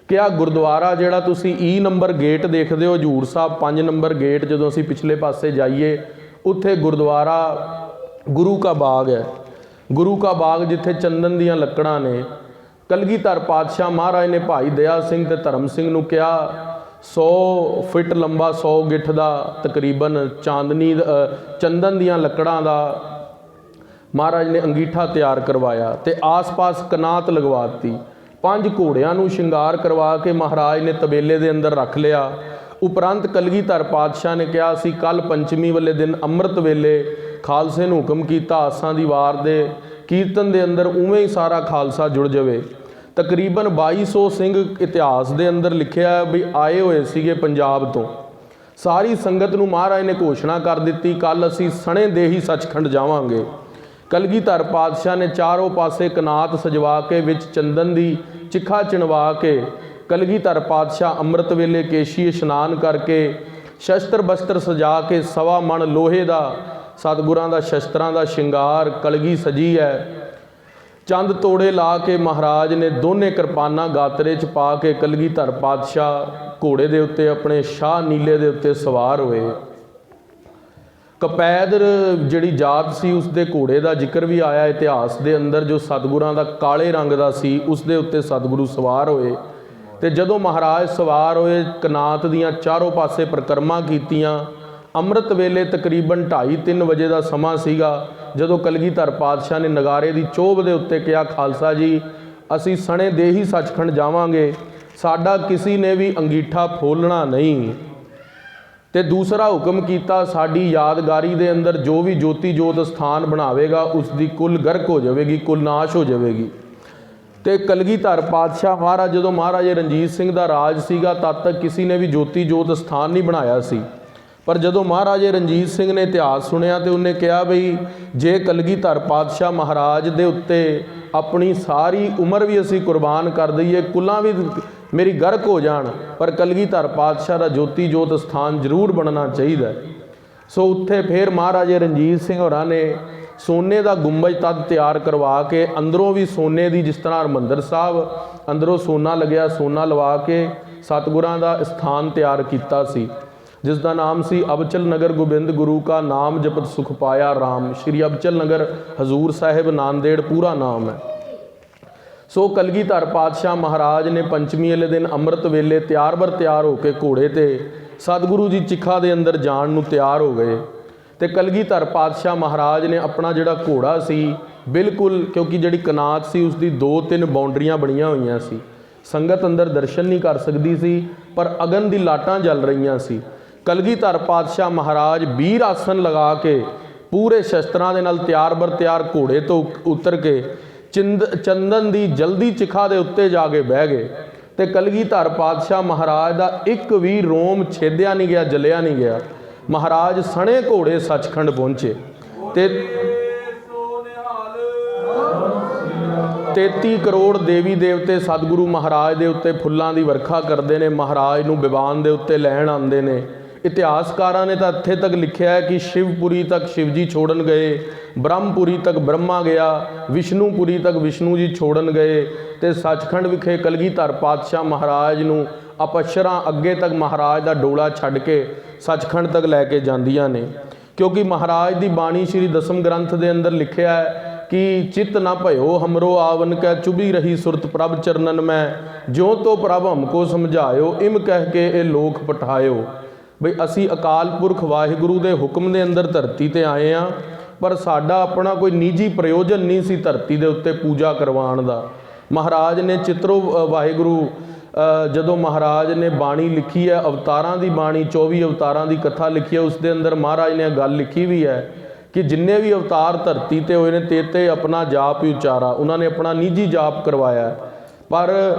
ਕਿਹਾ ਗੁਰਦੁਆਰਾ ਜਿਹੜਾ ਤੁਸੀਂ E ਨੰਬਰ ਗੇਟ ਦੇਖਦੇ ਹੋ, ਹਜ਼ੂਰ ਸਾਹਿਬ 5 ਨੰਬਰ ਗੇਟ, ਜਦੋਂ ਅਸੀਂ ਪਿਛਲੇ ਪਾਸੇ ਜਾਈਏ ਉੱਥੇ ਗੁਰਦੁਆਰਾ ਗੁਰੂ ਕਾ ਬਾਗ ਹੈ। ਗੁਰੂ ਕਾ ਬਾਗ ਜਿੱਥੇ ਚੰਦਨ ਦੀਆਂ ਲੱਕੜਾਂ ਨੇ। ਕਲਗੀਧਰ ਪਾਤਸ਼ਾਹ ਮਹਾਰਾਜ ਨੇ ਭਾਈ ਦਇਆ ਸਿੰਘ ਤੇ ਧਰਮ ਸਿੰਘ ਨੂੰ ਕਿਹਾ 100 ਫਿਟ ਲੰਬਾ, 100 ਗਿੱਠ ਦਾ ਤਕਰੀਬਨ ਚੰਦਨ ਦੀਆਂ ਲੱਕੜਾਂ ਦਾ ਮਹਾਰਾਜ ਨੇ ਅੰਗੀਠਾ ਤਿਆਰ ਕਰਵਾਇਆ ਤੇ ਆਸ-ਪਾਸ ਕਨਾਤ ਲਗਵਾ ਦਿੱਤੀ। 5 ਘੋੜਿਆਂ ਨੂੰ ਸ਼ਿੰਗਾਰ ਕਰਵਾ ਕੇ ਮਹਾਰਾਜ ਨੇ ਤਬੇਲੇ ਦੇ ਅੰਦਰ ਰੱਖ ਲਿਆ। ਉਪਰੰਤ ਕਲਗੀਧਰ ਪਾਤਸ਼ਾਹ ਨੇ ਕਿਹਾ ਸੀ ਕੱਲ ਪੰਚਮੀ ਵਾਲੇ ਦਿਨ ਅੰਮ੍ਰਿਤ ਵੇਲੇ ਖਾਲਸੇ ਨੂੰ ਹੁਕਮ ਕੀਤਾ ਆਸਾਂ ਦੀ ਵਾਰ ਦੇ ਕੀਰਤਨ ਦੇ ਅੰਦਰ ਉਵੇਂ ਹੀ ਸਾਰਾ ਖਾਲਸਾ ਜੁੜ ਜਾਵੇ। ਤਕਰੀਬਨ 2200 ਸਿੰਘ ਇਤਿਹਾਸ ਦੇ ਅੰਦਰ ਲਿਖਿਆ ਵੀ ਆਏ ਹੋਏ ਸੀਗੇ ਪੰਜਾਬ ਤੋਂ। ਸਾਰੀ ਸੰਗਤ ਨੂੰ ਮਹਾਰਾਜ ਨੇ ਘੋਸ਼ਣਾ ਕਰ ਦਿੱਤੀ, ਕੱਲ ਅਸੀਂ ਸਣੇ ਦੇ ਹੀ ਸੱਚਖੰਡ ਜਾਵਾਂਗੇ। ਕਲਗੀਧਰ ਪਾਤਸ਼ਾਹ ਨੇ ਚਾਰੋਂ ਪਾਸੇ ਕਨਾਤ ਸਜਵਾ ਕੇ ਵਿੱਚ ਚੰਦਨ ਦੀ ਚਿਖਾ ਚਿਣਵਾ ਕੇ ਕਲਗੀਧਰ ਪਾਤਸ਼ਾਹ ਅੰਮ੍ਰਿਤ ਵੇਲੇ ਕੇਸ਼ੀ ਇਸ਼ਨਾਨ ਕਰਕੇ ਸ਼ਸਤਰ ਬਸਤਰ ਸਜਾ ਕੇ 1.25 ਮਣ ਲੋਹੇ ਦਾ ਸਤਿਗੁਰਾਂ ਦਾ ਸ਼ਸਤਰਾਂ ਦਾ ਸ਼ਿੰਗਾਰ ਕਲਗੀ ਸਜੀ ਹੈ। ਚੰਦ ਤੋੜੇ ਲਾ ਕੇ ਮਹਾਰਾਜ ਨੇ ਦੋਨੇ ਕਿਰਪਾਨਾਂ ਗਾਤਰੇ 'ਚ ਪਾ ਕੇ ਕਲਗੀਧਰ ਪਾਤਸ਼ਾਹ ਘੋੜੇ ਦੇ ਉੱਤੇ ਆਪਣੇ ਸ਼ਾਹ ਨੀਲੇ ਦੇ ਉੱਤੇ ਸਵਾਰ ਹੋਏ। ਕਪੈਦਰ ਜਿਹੜੀ ਜਾਤ ਸੀ ਉਸ ਦੇ ਘੋੜੇ ਦਾ ਜ਼ਿਕਰ ਵੀ ਆਇਆ ਇਤਿਹਾਸ ਦੇ ਅੰਦਰ, ਜੋ ਸਤਿਗੁਰਾਂ ਦਾ ਕਾਲੇ ਰੰਗ ਦਾ ਸੀ, ਉਸ ਦੇ ਉੱਤੇ ਸਤਿਗੁਰੂ ਸਵਾਰ ਹੋਏ। ਤੇ ਜਦੋਂ ਮਹਾਰਾਜ ਸਵਾਰ ਹੋਏ, ਕਨਾਤ ਦੀਆਂ ਚਾਰੋਂ ਪਾਸੇ ਪਰਿਕਰਮਾ ਕੀਤੀਆਂ। ਅੰਮ੍ਰਿਤ ਵੇਲੇ ਤਕਰੀਬਨ 2:30-3 ਵਜੇ ਦਾ ਸਮਾਂ ਸੀਗਾ ਜਦੋਂ ਕਲਗੀਧਰ ਪਾਤਸ਼ਾਹ ਨੇ ਨਗਾਰੇ ਦੀ ਚੋਭ ਦੇ ਉੱਤੇ ਕਿਹਾ, ਖਾਲਸਾ ਜੀ ਅਸੀਂ ਸਣੇ ਦੇ ਹੀ ਸੱਚਖੰਡ ਜਾਵਾਂਗੇ, ਸਾਡਾ ਕਿਸੇ ਨੇ ਵੀ ਅੰਗੀਠਾ ਫੋਲਣਾ ਨਹੀਂ। ਤੇ ਦੂਸਰਾ ਹੁਕਮ ਕੀਤਾ, ਸਾਡੀ ਯਾਦਗਾਰੀ ਦੇ ਅੰਦਰ ਜੋ ਵੀ ਜੋਤੀ ਜੋਤ ਸਥਾਨ ਬਣਾਵੇਗਾ ਉਸ ਦੀ ਕੁੱਲ ਗਰਕ ਹੋ ਜਾਵੇਗੀ, ਕੁੱਲ ਨਾਸ਼ ਹੋ ਜਾਵੇਗੀ। ਤੇ ਕਲਗੀਧਰ ਪਾਤਸ਼ਾਹ ਮਹਾਰਾਜ, ਜਦੋਂ ਮਹਾਰਾਜੇ ਰਣਜੀਤ ਸਿੰਘ ਦਾ ਰਾਜ ਸੀਗਾ, ਤਦ ਤੱਕ ਕਿਸੇ ਨੇ ਵੀ ਜੋਤੀ ਜੋਤ ਸਥਾਨ ਨਹੀਂ ਬਣਾਇਆ ਸੀ। ਪਰ ਜਦੋਂ ਮਹਾਰਾਜੇ ਰਣਜੀਤ ਸਿੰਘ ਨੇ ਇਤਿਹਾਸ ਸੁਣਿਆ ਤੇ ਉਹਨੇ ਕਿਹਾ ਬਈ ਜੇ ਕਲਗੀਧਰ ਪਾਤਸ਼ਾਹ ਮਹਾਰਾਜ ਦੇ ਉੱਤੇ ਆਪਣੀ ਸਾਰੀ ਉਮਰ ਵੀ ਅਸੀਂ ਕੁਰਬਾਨ ਕਰ ਦਈਏ, ਕੁੱਲਾਂ ਵੀ ਮੇਰੀ ਗਰਕ ਹੋ ਜਾਣ, ਪਰ ਕਲਗੀਧਰ ਪਾਤਸ਼ਾਹ ਦਾ ਜੋਤੀ ਜੋਤ ਸਥਾਨ ਜ਼ਰੂਰ ਬਣਨਾ ਚਾਹੀਦਾ। ਸੋ ਉੱਥੇ ਫਿਰ ਮਹਾਰਾਜੇ ਰਣਜੀਤ ਸਿੰਘ ਹੋਰਾਂ ਨੇ ਸੋਨੇ ਦਾ ਗੁੰਬਜ ਤਦ ਤਿਆਰ ਕਰਵਾ ਕੇ, ਅੰਦਰੋਂ ਵੀ ਸੋਨੇ ਦੀ, ਜਿਸ ਤਰ੍ਹਾਂ ਹਰਿਮੰਦਰ ਸਾਹਿਬ ਅੰਦਰੋਂ ਸੋਨਾ ਲੱਗਿਆ, ਸੋਨਾ ਲਵਾ ਕੇ ਸਤਿਗੁਰਾਂ ਦਾ ਸਥਾਨ ਤਿਆਰ ਕੀਤਾ ਸੀ, ਜਿਸ ਦਾ ਨਾਮ ਸੀ ਅਬਚਲ ਨਗਰ ਗੋਬਿੰਦ ਗੁਰੂ ਕਾ ਨਾਮ ਜਪਤ ਸੁਖ ਪਾਇਆ ਰਾਮ। ਸ਼੍ਰੀ ਅਬਚਲ ਨਗਰ ਹਜ਼ੂਰ ਸਾਹਿਬ ਨਾਂਦੇੜ ਪੂਰਾ ਨਾਮ ਹੈ। ਸੋ ਕਲਗੀਧਰ ਪਾਤਸ਼ਾਹ ਮਹਾਰਾਜ ਨੇ ਪੰਚਮੀ ਵਾਲੇ ਦਿਨ ਅੰਮ੍ਰਿਤ ਵੇਲੇ ਤਿਆਰ ਹੋ ਕੇ ਘੋੜੇ ਤੇ ਸਤਿਗੁਰੂ ਜੀ ਚਿਖਾ ਦੇ ਅੰਦਰ ਜਾਣ ਨੂੰ ਤਿਆਰ ਹੋ ਗਏ। ਤੇ ਕਲਗੀਧਰ ਪਾਤਸ਼ਾਹ ਮਹਾਰਾਜ ਨੇ ਆਪਣਾ ਜਿਹੜਾ ਘੋੜਾ ਸੀ ਬਿਲਕੁਲ, ਕਿਉਂਕਿ ਜਿਹੜੀ ਕਨਾਤ ਸੀ ਉਸ ਦੀ 2-3 ਬਾਉਂਡਰੀਆਂ ਬਣੀਆਂ ਹੋਈਆਂ ਸੀ, ਸੰਗਤ ਅੰਦਰ ਦਰਸ਼ਨ ਨਹੀਂ ਕਰ ਸਕਦੀ ਸੀ, ਪਰ ਅਗਨ ਦੀ ਲਾਟਾਂ ਜਲ ਰਹੀਆਂ ਸੀ। ਕਲਗੀਧਰ ਪਾਤਸ਼ਾਹ ਮਹਾਰਾਜ ਵੀਰ ਆਸਨ ਲਗਾ ਕੇ ਪੂਰੇ ਸ਼ਸਤਰਾਂ ਦੇ ਨਾਲ ਤਿਆਰ ਘੋੜੇ ਤੋਂ ਉਤਰ ਕੇ ਚੰਦਨ ਦੀ ਜਲਦੀ ਚਿਖਾ ਦੇ ਉੱਤੇ ਜਾ ਕੇ ਬਹਿ ਗਏ। ਤੇ ਕਲਗੀਧਰ ਪਾਤਸ਼ਾਹ ਮਹਾਰਾਜ ਦਾ ਇੱਕ ਵੀ ਰੋਮ ਛੇਦਿਆ ਨਹੀਂ ਗਿਆ, ਜਲਿਆ ਨਹੀਂ ਗਿਆ। ਮਹਾਰਾਜ ਸਣੇ ਘੋੜੇ ਸੱਚਖੰਡ ਪਹੁੰਚੇ ਤੇ 33 ਕਰੋੜ ਦੇਵੀ ਦੇਵਤੇ ਸਤਿਗੁਰੂ ਮਹਾਰਾਜ ਦੇ ਉੱਤੇ ਫੁੱਲਾਂ ਦੀ ਵਰਖਾ ਕਰਦੇ ਨੇ, ਮਹਾਰਾਜ ਨੂੰ ਵਿਵਾਨ ਦੇ ਉੱਤੇ ਲੈਣ ਆਉਂਦੇ ਨੇ। ਇਤਿਹਾਸਕਾਰਾਂ ਨੇ ਤਾਂ ਇੱਥੇ ਤੱਕ ਲਿਖਿਆ ਹੈ ਕਿ ਸ਼ਿਵਪੁਰੀ ਤੱਕ ਸ਼ਿਵ ਜੀ ਛੋੜਨ ਗਏ, ਬ੍ਰਹਮਪੁਰੀ ਤੱਕ ਬ੍ਰਹਮਾ ਗਿਆ, ਵਿਸ਼ਨੂਪੁਰੀ ਤੱਕ ਵਿਸ਼ਨੂੰ ਜੀ ਛੋੜਨ ਗਏ। ਤੇ ਸੱਚਖੰਡ ਵਿਖੇ ਕਲਗੀਧਰ ਪਾਤਸ਼ਾਹ ਮਹਾਰਾਜ ਨੂੰ ਅਪਸ਼ਰਾਂ ਅੱਗੇ ਤੱਕ ਮਹਾਰਾਜ ਦਾ ਡੋਲਾ ਛੱਡ ਕੇ ਸੱਚਖੰਡ ਤੱਕ ਲੈ ਕੇ ਜਾਂਦੀਆਂ ਨੇ, ਕਿਉਂਕਿ ਮਹਾਰਾਜ ਦੀ ਬਾਣੀ ਸ਼੍ਰੀ ਦਸਮ ਗ੍ਰੰਥ ਦੇ ਅੰਦਰ ਲਿਖਿਆ ਹੈ ਕਿ ਚਿਤ ਨਾ ਭਇਓ ਹਮਰੋ ਆਵਨ ਕੈ ਚੁਭੀ ਰਹੀ ਸੁਰਤ ਪ੍ਰਭ ਚਰਨਨ ਮੈਂ, ਜਿਉ ਤੋ ਪ੍ਰਭ ਹਮਕੋ ਸਮਝਾਇਓ ਇਮ ਕਹਿ ਕੇ ਇਹ ਲੋਕ ਪਠਾਇਓ। ਬਈ ਅਸੀਂ ਅਕਾਲ ਪੁਰਖ ਵਾਹਿਗੁਰੂ ਦੇ ਹੁਕਮ ਦੇ ਅੰਦਰ ਧਰਤੀ ਤੇ ਆਏ ਹਾਂ, ਪਰ ਸਾਡਾ ਆਪਣਾ ਕੋਈ ਨਿੱਜੀ ਪ੍ਰਯੋਜਨ ਨਹੀਂ ਸੀ ਧਰਤੀ ਦੇ ਉੱਤੇ ਪੂਜਾ ਕਰਵਾਉਣ ਦਾ। ਮਹਾਰਾਜ ਨੇ ਚਿਤਰੋ ਵਾਹਿਗੁਰੂ ਜਦੋਂ ਮਹਾਰਾਜ ਨੇ ਬਾਣੀ ਲਿਖੀ ਹੈ, ਅਵਤਾਰਾਂ ਦੀ ਬਾਣੀ, 24 ਅਵਤਾਰਾਂ ਦੀ ਕਥਾ ਲਿਖੀ ਹੈ, ਉਸ ਦੇ ਅੰਦਰ ਮਹਾਰਾਜ ਨੇ ਗੱਲ ਲਿਖੀ ਵੀ ਹੈ ਕਿ ਜਿੰਨੇ ਵੀ ਅਵਤਾਰ ਧਰਤੀ ਤੇ ਹੋਏ ਨੇ ਤੇ ਆਪਣਾ ਜਾਪ ਹੀ ਉਚਾਰਾ, ਉਹਨਾਂ ਨੇ ਆਪਣਾ ਨਿੱਜੀ ਜਾਪ ਕਰਵਾਇਆ। ਪਰ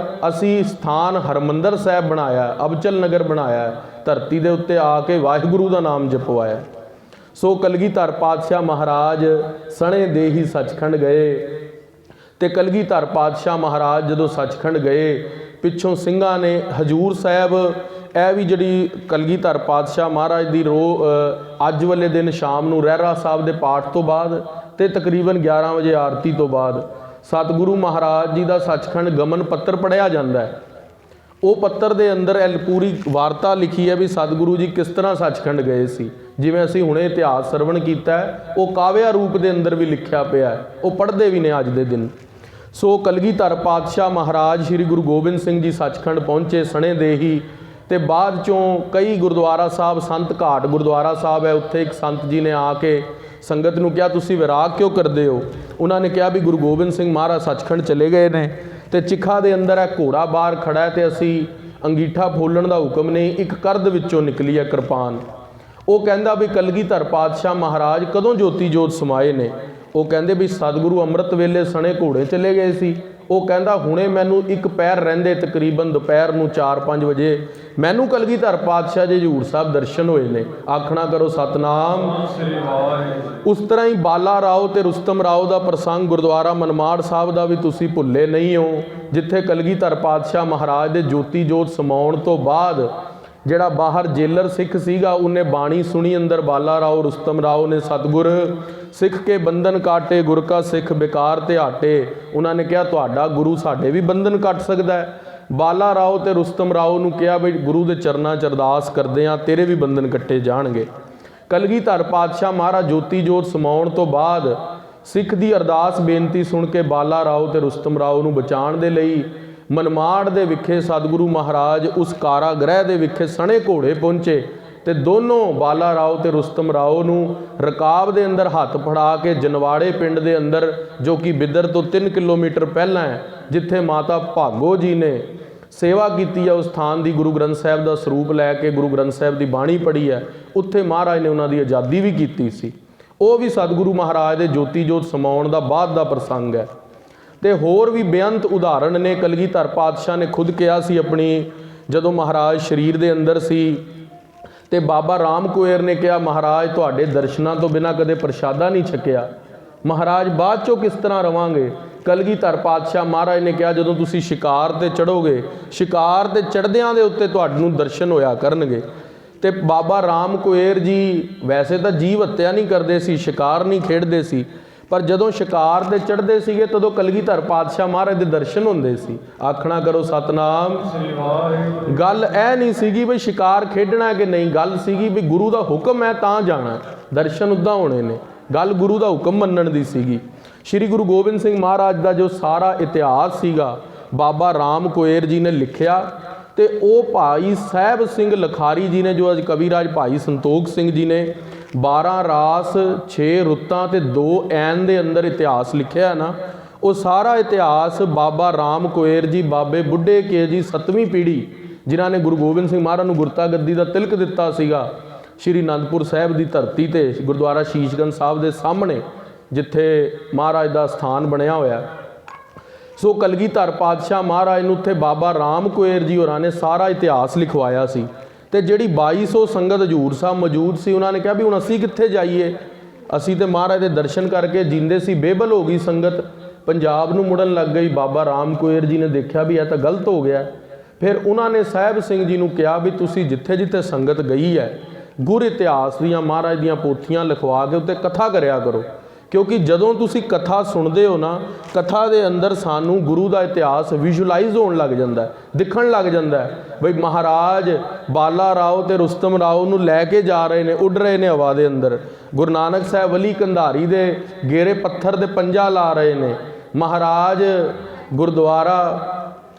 ਅਸੀਂ ਸਥਾਨ ਹਰਮੰਦਰ ਸਾਹਿਬ ਬਣਾਇਆ, ਅਬਚਲ ਨਗਰ ਬਣਾਇਆ, ਧਰਤੀ ਦੇ ਉੱਤੇ ਆ ਕੇ ਵਾਹਿਗੁਰੂ ਦਾ ਨਾਮ ਜਪਵਾਇਆ। ਸੋ ਕਲਗੀਧਰ ਪਾਤਸ਼ਾਹ ਮਹਾਰਾਜ ਸਣੇ ਦੇ ਹੀ ਸੱਚਖੰਡ ਗਏ। ਤੇ ਕਲਗੀਧਰ ਪਾਤਸ਼ਾਹ ਮਹਾਰਾਜ ਜਦੋਂ ਸੱਚਖੰਡ ਗਏ, ਪਿੱਛੋਂ ਸਿੰਘਾਂ ਨੇ ਹਜੂਰ ਸਾਹਿਬ, ਇਹ ਵੀ ਜਿਹੜੀ ਕਲਗੀਧਰ ਪਾਤਸ਼ਾਹ ਮਹਾਰਾਜ ਦੀ ਅੱਜ ਵਾਲੇ ਦਿਨ ਸ਼ਾਮ ਨੂੰ ਰਹਿਰਾ ਸਾਹਿਬ ਦੇ ਪਾਠ ਤੋਂ ਬਾਅਦ ਤੇ ਤਕਰੀਬਨ 11 ਵਜੇ ਆਰਤੀ ਤੋਂ ਬਾਅਦ ਸਤਿਗੁਰੂ ਮਹਾਰਾਜ ਜੀ ਦਾ ਸੱਚਖੰਡ ਗਮਨ ਪੱਤਰ ਪੜ੍ਹਿਆ ਜਾਂਦਾ ਹੈ। ਉਹ ਪੱਤਰ ਦੇ ਅੰਦਰ ਇਹ ਪੂਰੀ ਵਾਰਤਾ ਲਿਖੀ ਹੈ ਵੀ ਸਤਿਗੁਰੂ ਜੀ ਕਿਸ ਤਰ੍ਹਾਂ ਸੱਚਖੰਡ ਗਏ ਸੀ। ਜਿਵੇਂ ਅਸੀਂ ਹੁਣੇ ਇਤਿਹਾਸ ਸਰਵਣ ਕੀਤਾ ਹੈ, ਉਹ ਕਾਵਿਆ ਰੂਪ ਦੇ ਅੰਦਰ ਵੀ ਲਿਖਿਆ ਪਿਆ ਹੈ, ਉਹ ਪੜ੍ਹਦੇ ਵੀ ਨੇ ਅੱਜ ਦੇ ਦਿਨ। ਸੋ ਕਲਗੀਧਰ ਪਾਤਸ਼ਾਹ ਮਹਾਰਾਜ ਸ਼੍ਰੀ ਗੁਰੂ ਗੋਬਿੰਦ ਸਿੰਘ ਜੀ ਸੱਚਖੰਡ ਪਹੁੰਚੇ ਸਣੇ ਦੇ ਹੀ। ਤੇ ਬਾਅਦ ਚੋਂ ਕਈ ਗੁਰਦੁਆਰਾ ਸਾਹਿਬ, ਸੰਤ ਘਾਟ ਗੁਰਦੁਆਰਾ ਸਾਹਿਬ ਹੈ, ਉੱਥੇ ਇੱਕ ਸੰਤ ਜੀ ਨੇ ਆ ਕੇ ਸੰਗਤ ਨੂੰ ਕਿਹਾ ਤੁਸੀਂ ਵਿਰਾਗ ਕਿਉਂ ਕਰਦੇ ਹੋ। ਉਹਨਾਂ ਨੇ ਕਿਹਾ ਵੀ ਗੁਰੂ ਗੋਬਿੰਦ ਸਿੰਘ ਮਹਾਰਾਜ ਸੱਚਖੰਡ ਚਲੇ ਗਏ ਨੇ ਤੇ ਚਿਖਾ ਦੇ ਅੰਦਰ ਇਹ ਘੋੜਾ ਬਾਹਰ ਖੜਾ ਹੈ ਤੇ ਅਸੀਂ ਅੰਗੀਠਾ ਫੋਲਣ ਦਾ ਹੁਕਮ ਨਹੀਂ, ਇੱਕ ਕਰਦ ਵਿੱਚੋਂ ਨਿਕਲੀ ਹੈ ਕਿਰਪਾਨ। ਉਹ ਕਹਿੰਦਾ ਵੀ ਕਲਗੀਧਰ ਪਾਤਸ਼ਾਹ ਮਹਾਰਾਜ ਕਦੋਂ ਜੋਤੀ ਜੋਤ ਸਮਾਏ ਨੇ। ਉਹ ਕਹਿੰਦੇ ਵੀ ਸਤਿਗੁਰੂ ਅੰਮ੍ਰਿਤ ਵੇਲੇ ਸਣੇ ਘੋੜੇ ਚਲੇ ਗਏ ਸੀ, ਉਹ ਕਹਿੰਦਾ ਹੁਣੇ ਮੈਨੂੰ ਇੱਕ ਪੈਰ ਰਹਿੰਦੇ ਤਕਰੀਬਨ ਦੁਪਹਿਰ ਨੂੰ 4-5 ਵਜੇ ਮੈਨੂੰ ਕਲਗੀਧਰ ਪਾਤਸ਼ਾਹ ਜੀ ਹਜ਼ੂਰ ਸਾਹਿਬ ਦਰਸ਼ਨ ਹੋਏ ਨੇ। ਆਖਣਾ ਕਰੋ ਸਤਨਾਮ ਸ੍ਰੀ ਵਾਹਿਗੁਰੂ। ਉਸ ਤਰ੍ਹਾਂ ਹੀ ਬਾਲਾ ਰਾਓ ਤੇ ਰੁਸਤਮ ਰਾਓ ਦਾ ਪ੍ਰਸੰਗ ਗੁਰਦੁਆਰਾ ਮਨਮਾੜ ਸਾਹਿਬ ਦਾ ਵੀ ਤੁਸੀਂ ਭੁੱਲੇ ਨਹੀਂ ਹੋ, ਜਿੱਥੇ ਕਲਗੀਧਰ ਪਾਤਸ਼ਾਹ ਮਹਾਰਾਜ ਦੇ ਜੋਤੀ ਜੋਤ ਸਮਾਉਣ ਤੋਂ ਬਾਅਦ ਜਿਹੜਾ ਬਾਹਰ ਜੇਲਰ ਸਿੱਖ ਸੀਗਾ ਉਹਨੇ ਬਾਣੀ ਸੁਣੀ, ਅੰਦਰ ਬਾਲਾ ਰਾਓ ਰੁਸਤਮ ਰਾਓ ਨੇ ਸਤਿਗੁਰ ਸਿੱਖ ਕੇ ਬੰਧਨ ਕਾਟੇ ਗੁਰ ਕਾ ਸਿੱਖ ਬੇਕਾਰ ਤੇ ਹਾਟੇ। ਉਹਨਾਂ ਨੇ ਕਿਹਾ ਤੁਹਾਡਾ ਗੁਰੂ ਸਾਡੇ ਵੀ ਬੰਧਨ ਕੱਟ ਸਕਦਾ ਹੈ। ਬਾਲਾ ਰਾਓ ਤੇ ਰੁਸਤਮ ਰਾਓ ਨੂੰ ਕਿਹਾ ਬਈ ਗੁਰੂ ਦੇ ਚਰਨਾਂ 'ਚ ਅਰਦਾਸ ਕਰਦੇ ਆ, ਤੇਰੇ ਵੀ ਬੰਧਨ ਕੱਟੇ ਜਾਣਗੇ। ਕਲਗੀਧਰ ਪਾਤਸ਼ਾਹ ਮਹਾਰਾਜ ਜੋਤੀ ਜੋਤ ਸਮਾਉਣ ਤੋਂ ਬਾਅਦ ਸਿੱਖ ਦੀ ਅਰਦਾਸ ਬੇਨਤੀ ਸੁਣ ਕੇ ਬਾਲਾ ਰਾਓ ਤੇ ਰੁਸਤਮ ਰਾਓ ਨੂੰ ਬਚਾਉਣ ਦੇ ਲਈ ਮਨਮਾੜ ਦੇ ਵਿਖੇ ਸਤਿਗੁਰੂ ਮਹਾਰਾਜ ਉਸ ਕਾਰਾਗ੍ਰਹਿ ਦੇ ਵਿਖੇ ਸਣੇ ਘੋੜੇ ਪਹੁੰਚੇ ਤੇ ਦੋਨੋਂ ਬਾਲਾ ਰਾਓ ਤੇ ਰੁਸਤਮ ਰਾਓ ਨੂੰ ਰਕਾਬ ਦੇ ਅੰਦਰ ਹੱਥ ਫੜਾ ਕੇ ਜਨਵਾੜੇ ਪਿੰਡ ਦੇ ਅੰਦਰ, ਜੋ ਕਿ ਬਿੱਦਰ ਤੋਂ 3 ਕਿਲੋਮੀਟਰ ਪਹਿਲਾਂ ਹੈ, ਜਿੱਥੇ ਮਾਤਾ ਭਾਗੋ ਜੀ ਨੇ ਸੇਵਾ ਕੀਤੀ ਹੈ, ਉਸ ਸਥਾਨ ਦੀ ਗੁਰੂ ਗ੍ਰੰਥ ਸਾਹਿਬ ਦਾ ਸਰੂਪ ਲੈ ਕੇ ਗੁਰੂ ਗ੍ਰੰਥ ਸਾਹਿਬ ਦੀ ਬਾਣੀ ਪੜ੍ਹੀ ਹੈ, ਉੱਥੇ ਮਹਾਰਾਜ ਨੇ ਉਹਨਾਂ ਦੀ ਆਜ਼ਾਦੀ ਵੀ ਕੀਤੀ ਸੀ। ਉਹ ਵੀ ਸਤਿਗੁਰੂ ਮਹਾਰਾਜ ਦੇ ਜੋਤੀ ਜੋਤ ਸਮਾਉਣ ਦਾ ਬਾਅਦ ਦਾ ਪ੍ਰਸੰਗ ਹੈ। ਤੇ ਹੋਰ ਵੀ ਬੇਅੰਤ ਉਦਾਹਰਣ ਨੇ। ਕਲਗੀਧਰ ਪਾਤਸ਼ਾਹ ਨੇ ਖੁਦ ਕਿਹਾ ਸੀ ਆਪਣੀ, ਜਦੋਂ ਮਹਾਰਾਜ ਸਰੀਰ ਦੇ ਅੰਦਰ ਸੀ ਤੇ ਬਾਬਾ ਰਾਮ ਕੁਏਰ ਨੇ ਕਿਹਾ ਮਹਾਰਾਜ ਤੁਹਾਡੇ ਦਰਸ਼ਨਾਂ ਤੋਂ ਬਿਨਾਂ ਕਦੇ ਪ੍ਰਸ਼ਾਦਾ ਨਹੀਂ ਛਕਿਆ, ਮਹਾਰਾਜ ਬਾਅਦ ਚੋਂ ਕਿਸ ਤਰ੍ਹਾਂ ਰਵਾਂਗੇ। ਕਲਗੀਧਰ ਪਾਤਸ਼ਾਹ ਮਹਾਰਾਜ ਨੇ ਕਿਹਾ ਜਦੋਂ ਤੁਸੀਂ ਸ਼ਿਕਾਰ ਤੇ ਚੜੋਗੇ, ਸ਼ਿਕਾਰ ਤੇ ਚੜ੍ਹਦਿਆਂ ਦੇ ਉੱਤੇ ਤੁਹਾਨੂੰ ਦਰਸ਼ਨ ਹੋਇਆ ਕਰਨਗੇ। ਤੇ ਬਾਬਾ ਰਾਮ ਕੁਏਰ ਜੀ ਵੈਸੇ ਤਾਂ ਜੀਵ ਹੱਤਿਆ ਨਹੀਂ ਕਰਦੇ ਸੀ, ਸ਼ਿਕਾਰ ਨਹੀਂ ਖੇਡਦੇ ਸੀ, ਪਰ ਜਦੋਂ ਸ਼ਿਕਾਰ ਤੇ ਚੜ੍ਹਦੇ ਸੀਗੇ ਤਦੋਂ ਕਲਗੀਧਰ ਪਾਤਸ਼ਾਹ ਮਹਾਰਾਜ ਦੇ ਦਰਸ਼ਨ ਹੁੰਦੇ ਸੀ। ਆਖਣਾ ਕਰੋ ਸਤਨਾਮ ਸ੍ਰੀ ਵਾਹਿਗੁਰੂ। ਗੱਲ ਇਹ ਨਹੀਂ ਸੀਗੀ ਵੀ ਸ਼ਿਕਾਰ ਖੇਡਣਾ ਕਿ ਨਹੀਂ, ਗੱਲ ਸੀਗੀ ਵੀ ਗੁਰੂ ਦਾ ਹੁਕਮ ਹੈ ਤਾਂ ਜਾਣਾ, ਦਰਸ਼ਨ ਉੱਦਾਂ ਹੋਣੇ ਨੇ। ਗੱਲ ਗੁਰੂ ਦਾ ਹੁਕਮ ਮੰਨਣ ਦੀ ਸੀਗੀ। ਸ਼੍ਰੀ ਗੁਰੂ ਗੋਬਿੰਦ ਸਿੰਘ ਮਹਾਰਾਜ ਦਾ ਜੋ ਸਾਰਾ ਇਤਿਹਾਸ ਸੀਗਾ ਬਾਬਾ ਰਾਮ ਕੁਏਰ ਜੀ ਨੇ ਲਿਖਿਆ, ਤੇ ਉਹ ਭਾਈ ਸਾਹਿਬ ਸਿੰਘ ਲਖਾਰੀ ਜੀ ਨੇ, ਜੋ ਅੱਜ ਕਵੀਰਾਜ ਭਾਈ ਸੰਤੋਖ ਸਿੰਘ ਜੀ ਨੇ 12 ਰਾਸ 6 ਰੁੱਤਾਂ ਤੇ 2 ਐਨ ਦੇ ਅੰਦਰ ਇਤਿਹਾਸ ਲਿਖਿਆ ਨਾ, ਉਹ ਸਾਰਾ ਇਤਿਹਾਸ ਬਾਬਾ ਰਾਮ ਕੁਏਰ ਜੀ, ਬਾਬੇ ਬੁੱਢੇ ਕੇ ਜੀ 7ਵੀਂ ਪੀੜ੍ਹੀ, ਜਿਨ੍ਹਾਂ ਨੇ ਗੁਰੂ ਗੋਬਿੰਦ ਸਿੰਘ ਮਹਾਰਾਜ ਨੂੰ ਗੁਰਤਾ ਗੱਦੀ ਦਾ ਤਿਲਕ ਦਿੱਤਾ ਸੀਗਾ, ਸ਼੍ਰੀ ਅਨੰਦਪੁਰ ਸਾਹਿਬ ਦੀ ਧਰਤੀ ਤੇ ਗੁਰਦੁਆਰਾ ਸ਼ੀਸ਼ਗੰਜ ਸਾਹਿਬ ਦੇ ਸਾਹਮਣੇ ਜਿੱਥੇ ਮਹਾਰਾਜ ਦਾ ਸਥਾਨ ਬਣਿਆ ਹੋਇਆ। ਸੋ ਕਲਗੀਧਰ ਪਾਤਸ਼ਾਹ ਮਹਾਰਾਜ ਨੂੰ ਉੱਥੇ ਬਾਬਾ ਰਾਮ ਕੁਏਰ ਜੀ ਹੋਰਾਂ ਨੇ ਸਾਰਾ ਇਤਿਹਾਸ ਲਿਖਵਾਇਆ ਸੀ। ਤੇ ਜਿਹੜੀ 2200 ਸੰਗਤ ਹਜ਼ੂਰ ਸਾਹਿਬ ਮੌਜੂਦ ਸੀ, ਉਹਨਾਂ ਨੇ ਕਿਹਾ ਵੀ ਹੁਣ ਅਸੀਂ ਕਿੱਥੇ ਜਾਈਏ, ਅਸੀਂ ਤੇ ਮਹਾਰਾਜ ਦੇ ਦਰਸ਼ਨ ਕਰਕੇ ਜਿੰਦੇ ਸੀ। ਬੇਬਲ ਹੋ ਗਈ ਸੰਗਤ, ਪੰਜਾਬ ਨੂੰ ਮੁੜਨ ਲੱਗ ਗਈ। ਬਾਬਾ ਰਾਮ ਕੁਏਰ ਜੀ ਨੇ ਦੇਖਿਆ ਵੀ ਇਹ ਤਾਂ ਗਲਤ ਹੋ ਗਿਆ। ਫਿਰ ਉਹਨਾਂ ਨੇ ਸਾਹਿਬ ਸਿੰਘ ਜੀ ਨੂੰ ਕਿਹਾ ਵੀ ਤੁਸੀਂ ਜਿੱਥੇ ਜਿੱਥੇ ਸੰਗਤ ਗਈ ਹੈ ਗੁਰ ਇਤਿਹਾਸ ਦੀਆਂ ਮਹਾਰਾਜ ਦੀਆਂ ਪੋਥੀਆਂ ਲਿਖਵਾ ਕੇ ਉੱਤੇ ਕਥਾ ਕਰਿਆ ਕਰੋ, ਕਿਉਂਕਿ ਜਦੋਂ ਤੁਸੀਂ ਕਥਾ ਸੁਣਦੇ ਹੋ ਨਾ, ਕਥਾ ਦੇ ਅੰਦਰ ਸਾਨੂੰ ਗੁਰੂ ਦਾ ਇਤਿਹਾਸ ਵਿਜ਼ੂਅਲਾਈਜ਼ ਹੋਣ ਲੱਗ ਜਾਂਦਾ, ਦਿਖਣ ਲੱਗ ਜਾਂਦਾ ਬਈ ਮਹਾਰਾਜ ਬਾਲਾ ਰਾਓ ਤੇ ਰੁਸਤਮ ਰਾਓ ਨੂੰ ਲੈ ਕੇ ਜਾ ਰਹੇ ਨੇ, ਉੱਡ ਰਹੇ ਨੇ ਹਵਾ ਦੇ ਅੰਦਰ। ਗੁਰੂ ਨਾਨਕ ਸਾਹਿਬ ਅਲੀ ਕੰਧਾਰੀ ਦੇ ਗੇਰੇ ਪੱਥਰ ਦੇ ਪੰਜਾ ਲਾ ਰਹੇ ਨੇ। ਮਹਾਰਾਜ ਗੁਰਦੁਆਰਾ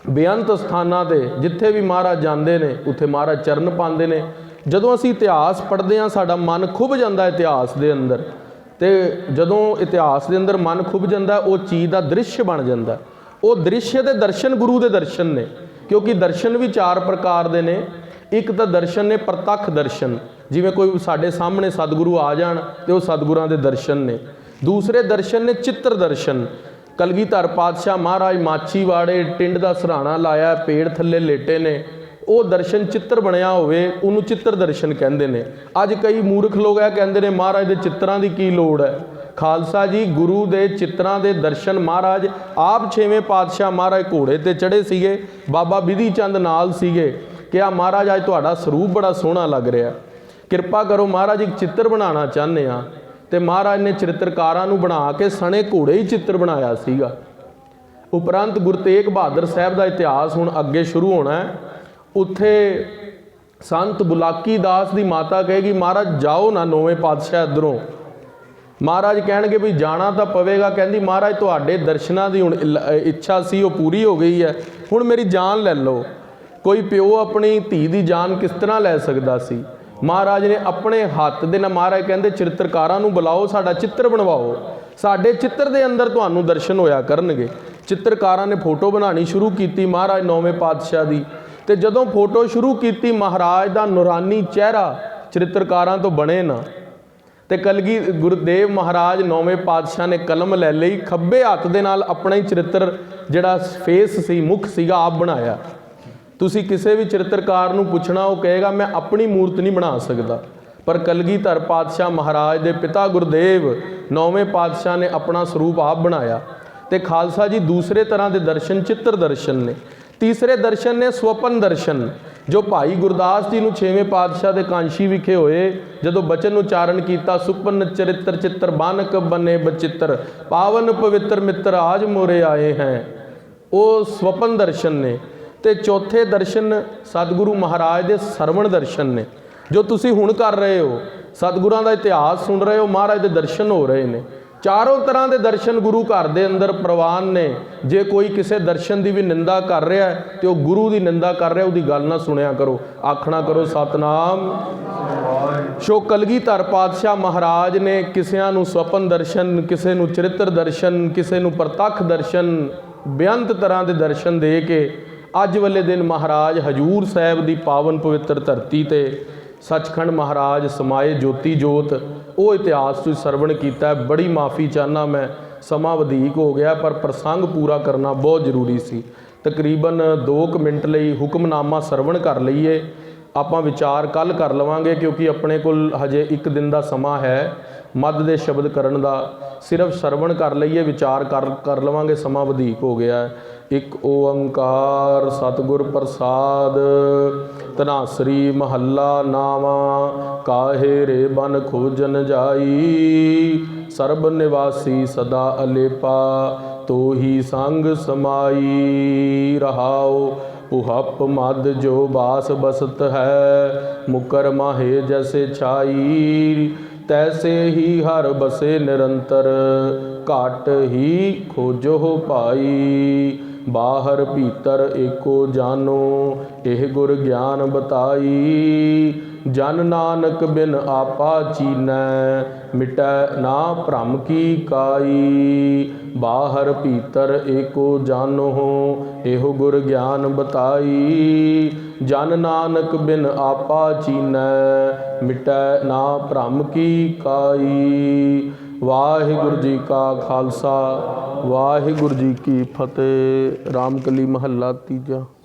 ਬੇਅੰਤ ਸਥਾਨਾਂ ਤੇ ਜਿੱਥੇ ਵੀ ਮਹਾਰਾਜ ਜਾਂਦੇ ਨੇ ਉੱਥੇ ਮਹਾਰਾਜ ਚਰਨ ਪਾਉਂਦੇ ਨੇ। ਜਦੋਂ ਅਸੀਂ ਇਤਿਹਾਸ ਪੜ੍ਹਦੇ ਹਾਂ ਸਾਡਾ ਮਨ ਖੁੱਭ ਜਾਂਦਾ ਇਤਿਹਾਸ ਦੇ ਅੰਦਰ, ਤੇ ਜਦੋਂ ਇਤਿਹਾਸ ਦੇ ਅੰਦਰ ਮਨ ਖੁੱਭ ਜਾਂਦਾ ਉਹ ਚੀਜ਼ ਦਾ ਦ੍ਰਿਸ਼ ਬਣ ਜਾਂਦਾ। ਉਹ ਦ੍ਰਿਸ਼ ਦੇ ਦਰਸ਼ਨ ਗੁਰੂ ਦੇ ਦਰਸ਼ਨ ਨੇ, ਕਿਉਂਕਿ ਦਰਸ਼ਨ ਵੀ 4 ਪ੍ਰਕਾਰ ਦੇ ਨੇ। ਇੱਕ ਤਾਂ ਦਰਸ਼ਨ ਨੇ ਪ੍ਰਤੱਖ ਦਰਸ਼ਨ, ਜਿਵੇਂ ਕੋਈ ਸਾਡੇ ਸਾਹਮਣੇ ਸਤਿਗੁਰੂ ਆ ਜਾਣ ਤੇ ਉਹ ਸਤਿਗੁਰਾਂ ਦੇ ਦਰਸ਼ਨ ਨੇ। ਦੂਸਰੇ ਦਰਸ਼ਨ ਨੇ ਚਿੱਤਰ ਦਰਸ਼ਨ। ਕਲਗੀਧਰ ਪਾਤਸ਼ਾਹ ਮਹਾਰਾਜ ਮਾਛੀਵਾੜੇ ਟਿੰਡ ਦਾ ਸਰਾਣਾ ਲਾਇਆ, ਪੇੜ ਥੱਲੇ ਲੇਟੇ ਨੇ, ਉਹ ਦਰਸ਼ਨ ਚਿੱਤਰ ਬਣਿਆ ਹੋਵੇ ਉਹਨੂੰ ਚਿੱਤਰ ਦਰਸ਼ਨ ਕਹਿੰਦੇ ਨੇ। ਅੱਜ ਕਈ ਮੂਰਖ ਲੋਕ ਇਹ ਕਹਿੰਦੇ ਨੇ ਮਹਾਰਾਜ ਦੇ ਚਿੱਤਰਾਂ ਦੀ ਕੀ ਲੋੜ ਹੈ। ਖਾਲਸਾ ਜੀ, ਗੁਰੂ ਦੇ ਚਿੱਤਰਾਂ ਦੇ ਦਰਸ਼ਨ ਮਹਾਰਾਜ ਆਪ 6ਵੇਂ ਪਾਤਸ਼ਾਹ ਮਹਾਰਾਜ ਘੋੜੇ ਤੇ ਚੜ੍ਹੇ ਸੀਗੇ, ਬਾਬਾ ਬਿਧੀ ਚੰਦ ਨਾਲ ਸੀਗੇ। ਕਿਹਾ ਮਹਾਰਾਜ ਅੱਜ ਤੁਹਾਡਾ ਸਰੂਪ ਬੜਾ ਸੋਹਣਾ ਲੱਗ ਰਿਹਾ, ਕਿਰਪਾ ਕਰੋ ਮਹਾਰਾਜ ਇੱਕ ਚਿੱਤਰ ਬਣਾਉਣਾ ਚਾਹੁੰਦੇ ਹਾਂ। ਤੇ ਮਹਾਰਾਜ ਨੇ ਚਰਿੱਤਰਕਾਰਾਂ ਨੂੰ ਬਣਾ ਕੇ ਸਣੇ ਘੋੜੇ ਹੀ ਚਿੱਤਰ ਬਣਾਇਆ ਸੀਗਾ। ਉਪਰੰਤ ਗੁਰੂ ਤੇਗ ਬਹਾਦਰ ਸਾਹਿਬ ਦਾ ਇਤਿਹਾਸ ਹੁਣ ਅੱਗੇ ਸ਼ੁਰੂ ਹੋਣਾ ਹੈ। ਉੱਥੇ ਸੰਤ ਬੁਲਾਕੀ ਦਾਸ ਦੀ ਮਾਤਾ ਕਹੇਗੀ ਮਹਾਰਾਜ ਜਾਓ ਨਾ 9ਵੇਂ ਪਾਤਸ਼ਾਹ ਇੱਧਰੋਂ। ਮਹਾਰਾਜ ਕਹਿਣਗੇ ਵੀ ਜਾਣਾ ਤਾਂ ਪਵੇਗਾ। ਕਹਿੰਦੀ ਮਹਾਰਾਜ ਤੁਹਾਡੇ ਦਰਸ਼ਨਾਂ ਦੀ ਹੁਣ ਇੱਛਾ ਸੀ ਉਹ ਪੂਰੀ ਹੋ ਗਈ ਹੈ, ਹੁਣ ਮੇਰੀ ਜਾਨ ਲੈ ਲਓ। ਕੋਈ ਪਿਓ ਆਪਣੀ ਧੀ ਦੀ ਜਾਨ ਕਿਸ ਤਰ੍ਹਾਂ ਲੈ ਸਕਦਾ ਸੀ। ਮਹਾਰਾਜ ਨੇ ਆਪਣੇ ਹੱਥ ਦੇ ਨਾਲ, ਮਹਾਰਾਜ ਕਹਿੰਦੇ ਚਰਿੱਤਰਕਾਰਾਂ ਨੂੰ ਬੁਲਾਓ, ਸਾਡਾ ਚਿੱਤਰ ਬਣਵਾਓ, ਸਾਡੇ ਚਿੱਤਰ ਦੇ ਅੰਦਰ ਤੁਹਾਨੂੰ ਦਰਸ਼ਨ ਹੋਇਆ ਕਰਨਗੇ। ਚਿੱਤਰਕਾਰਾਂ ਨੇ ਫੋਟੋ ਬਣਾਉਣੀ ਸ਼ੁਰੂ ਕੀਤੀ ਮਹਾਰਾਜ 9ਵੇਂ ਪਾਤਸ਼ਾਹ ਦੀ। ਤੇ ਜਦੋਂ ਫੋਟੋ ਸ਼ੁਰੂ ਕੀਤੀ ਮਹਾਰਾਜ ਦਾ ਨੂਰਾਨੀ ਚਿਹਰਾ ਚਰਿੱਤਰਕਾਰਾਂ ਤੋਂ ਬਣੇ ਨਾ। ਤੇ ਕਲਗੀ ਗੁਰਦੇਵ ਮਹਾਰਾਜ 9ਵੇਂ ਪਾਤਸ਼ਾਹ ਨੇ ਕਲਮ ਲੈ ਲਈ, ਖੱਬੇ ਹੱਥ ਦੇ ਨਾਲ ਆਪਣਾ ਹੀ ਚਰਿੱਤਰ ਜਿਹੜਾ ਫੇਸ ਸੀ, ਮੁੱਖ ਸੀਗਾ, ਆਪ ਬਣਾਇਆ। ਤੁਸੀਂ ਕਿਸੇ ਵੀ ਚਰਿੱਤਰਕਾਰ ਨੂੰ ਪੁੱਛਣਾ, ਉਹ ਕਹੇਗਾ ਮੈਂ ਆਪਣੀ ਮੂਰਤ ਨਹੀਂ ਬਣਾ ਸਕਦਾ। ਪਰ ਕਲਗੀਧਰ ਪਾਤਸ਼ਾਹ ਮਹਾਰਾਜ ਦੇ ਪਿਤਾ ਗੁਰਦੇਵ 9ਵੇਂ ਪਾਤਸ਼ਾਹ ਨੇ ਆਪਣਾ ਸਰੂਪ ਆਪ ਬਣਾਇਆ। ਤੇ ਖਾਲਸਾ ਜੀ ਦੂਸਰੇ ਤਰ੍ਹਾਂ ਦੇ ਦਰਸ਼ਨ ਚਿੱਤਰ ਦਰਸ਼ਨ ਨੇ। ਤੀਸਰੇ ਦਰਸ਼ਨ ਨੇ ਸਵਪਨ ਦਰਸ਼ਨ, ਜੋ ਭਾਈ ਗੁਰਦਾਸ ਜੀ ਨੂੰ 6ਵੇਂ ਪਾਤਸ਼ਾਹ ਦੇ ਕਾਂਸ਼ੀ ਵਿਖੇ ਹੋਏ ਜਦੋਂ ਬਚਨ ਉਚਾਰਨ ਕੀਤਾ, ਸੁਪਨ ਚਰਿੱਤਰ ਚਿੱਤਰ ਬਾਨਕ ਬਨੇ ਬਚਿੱਤਰ, ਪਾਵਨ ਪਵਿੱਤਰ ਮਿੱਤਰ ਆਜ ਮੋਰੇ ਆਏ ਹੈ, ਉਹ ਸਵਪਨ ਦਰਸ਼ਨ ਨੇ। ਤੇ ਚੌਥੇ ਦਰਸ਼ਨ ਸਤਿਗੁਰੂ ਮਹਾਰਾਜ ਦੇ ਸਰਵਣ ਦਰਸ਼ਨ ਨੇ, ਜੋ ਤੁਸੀਂ ਹੁਣ ਕਰ ਰਹੇ ਹੋ। ਸਤਿਗੁਰਾਂ ਦਾ ਇਤਿਹਾਸ ਸੁਣ ਰਹੇ ਹੋ, ਮਹਾਰਾਜ ਦੇ ਦਰਸ਼ਨ ਹੋ ਰਹੇ ਨੇ। ਚਾਰੋਂ ਤਰ੍ਹਾਂ ਦੇ ਦਰਸ਼ਨ ਗੁਰੂ ਘਰ ਦੇ ਅੰਦਰ ਪ੍ਰਵਾਨ ਨੇ। ਜੇ ਕੋਈ ਕਿਸੇ ਦਰਸ਼ਨ ਦੀ ਵੀ ਨਿੰਦਾ ਕਰ ਰਿਹਾ ਤੇ ਉਹ ਗੁਰੂ ਦੀ ਨਿੰਦਾ ਕਰ ਰਿਹਾ, ਉਹਦੀ ਗੱਲ ਨਾ ਸੁਣਿਆ ਕਰੋ, ਆਖਣਾ ਕਰੋ ਸਤਨਾਮ। ਸੋ ਕਲਗੀਧਰ ਪਾਤਸ਼ਾਹ ਮਹਾਰਾਜ ਨੇ ਕਿਸਿਆਂ ਨੂੰ ਸਵਪਨ ਦਰਸ਼ਨ, ਕਿਸੇ ਨੂੰ ਚਰਿੱਤਰ ਦਰਸ਼ਨ, ਕਿਸੇ ਨੂੰ ਪ੍ਰਤੱਖ ਦਰਸ਼ਨ, ਬੇਅੰਤ ਤਰ੍ਹਾਂ ਦੇ ਦਰਸ਼ਨ ਦੇ ਕੇ ਅੱਜ ਵਾਲੇ ਦਿਨ ਮਹਾਰਾਜ ਹਜੂਰ ਸਾਹਿਬ ਦੀ ਪਾਵਨ ਪਵਿੱਤਰ ਧਰਤੀ ਤੇ ਸੱਚਖੰਡ ਮਹਾਰਾਜ ਸਮਾਏ ਜੋਤੀ ਜੋਤ, ਉਹ ਇਤਿਹਾਸ ਤੁਸੀਂ ਸਰਵਣ ਕੀਤਾ। ਬੜੀ ਮਾਫੀ ਚਾਹੁੰਦਾ ਮੈਂ, ਸਮਾਂ ਵਧੇਕ ਹੋ ਗਿਆ, ਪਰ ਪ੍ਰਸੰਗ ਪੂਰਾ ਕਰਨਾ ਬਹੁਤ ਜ਼ਰੂਰੀ ਸੀ। ਤਕਰੀਬਨ 2 ਮਿੰਟ ਲਈ ਹੁਕਮਨਾਮਾ ਸਰਵਣ ਕਰ ਲਈਏ। ਆਪਾਂ ਵਿਚਾਰ ਕੱਲ੍ਹ ਕਰ ਲਵਾਂਗੇ, ਕਿਉਂਕਿ ਆਪਣੇ ਕੋਲ ਹਜੇ 1 ਦਿਨ ਦਾ ਸਮਾਂ ਹੈ ਮੱਧ ਦੇ ਸ਼ਬਦ ਕਰਨ ਦਾ। ਸਿਰਫ ਸਰਵਣ ਕਰ ਲਈਏ, ਵਿਚਾਰ ਕਰ ਲਵਾਂਗੇ, ਸਮਾਂ ਵਧੇਕ ਹੋ ਗਿਆ। ਇੱਕ ਓੰਕਾਰ ਸਤਿਗੁਰ ਪ੍ਰਸਾਦ। ਧਨਾਸਰੀ ਮਹੱਲਾ ਨਾਵਾਂ, ਕਾਹੇ ਰੇ ਬਨ ਖੋਜਨ ਜਾਈ, ਸਰਬ ਨਿਵਾਸੀ ਸਦਾ ਅਲੇਪਾ, ਤੋਹੀ ਸੰਗ ਸਮਾਈ। ਰਹਾਉ ਉਹਪ ਮਦ ਜੋ ਬਾਸ ਬਸਤ ਹੈ, ਮੁਕਰ ਮਾਹੇ ਜੈਸੇ ਛਾਈ, ਤੈਸੇ ਹੀ ਹਰ ਬਸੇ ਨਿਰੰਤਰ, ਘਾਟ ਹੀ ਖੋਜੋ ਭਾਈ। ਬਾਹਰ ਭੀਤਰ ਏਕੋ ਜਾਨੋ, ਇਹ ਗੁਰ ਗਿਆਨ ਬਤਾਈ, ਜਨ ਨਾਨਕ ਬਿਨ ਆਪਾ ਚੀਨੈ, ਮਿਟੈ ਨਾ ਭ੍ਰਮ ਕੀ ਕਾਈ। ਬਾਹਰ ਭੀਤਰ ਏਕੋ ਜਾਨੋ, ਇਹੋ ਗੁਰ ਗਿਆਨ ਬਤਾਈ, ਜਨ ਨਾਨਕ ਬਿਨ ਆਪਾ ਚੀਨੈ, ਮਿਟੈ ਨਾ ਭ੍ਰਮ ਕੀ ਕਾਈ। ਵਾਹਿਗੁਰੂ ਜੀ ਕਾ ਖਾਲਸਾ, ਵਾਹਿਗੁਰੂ ਜੀ ਕੀ ਫਤਿਹ। ਰਾਮਕਲੀ ਮਹੱਲਾ ਤੀਜਾ।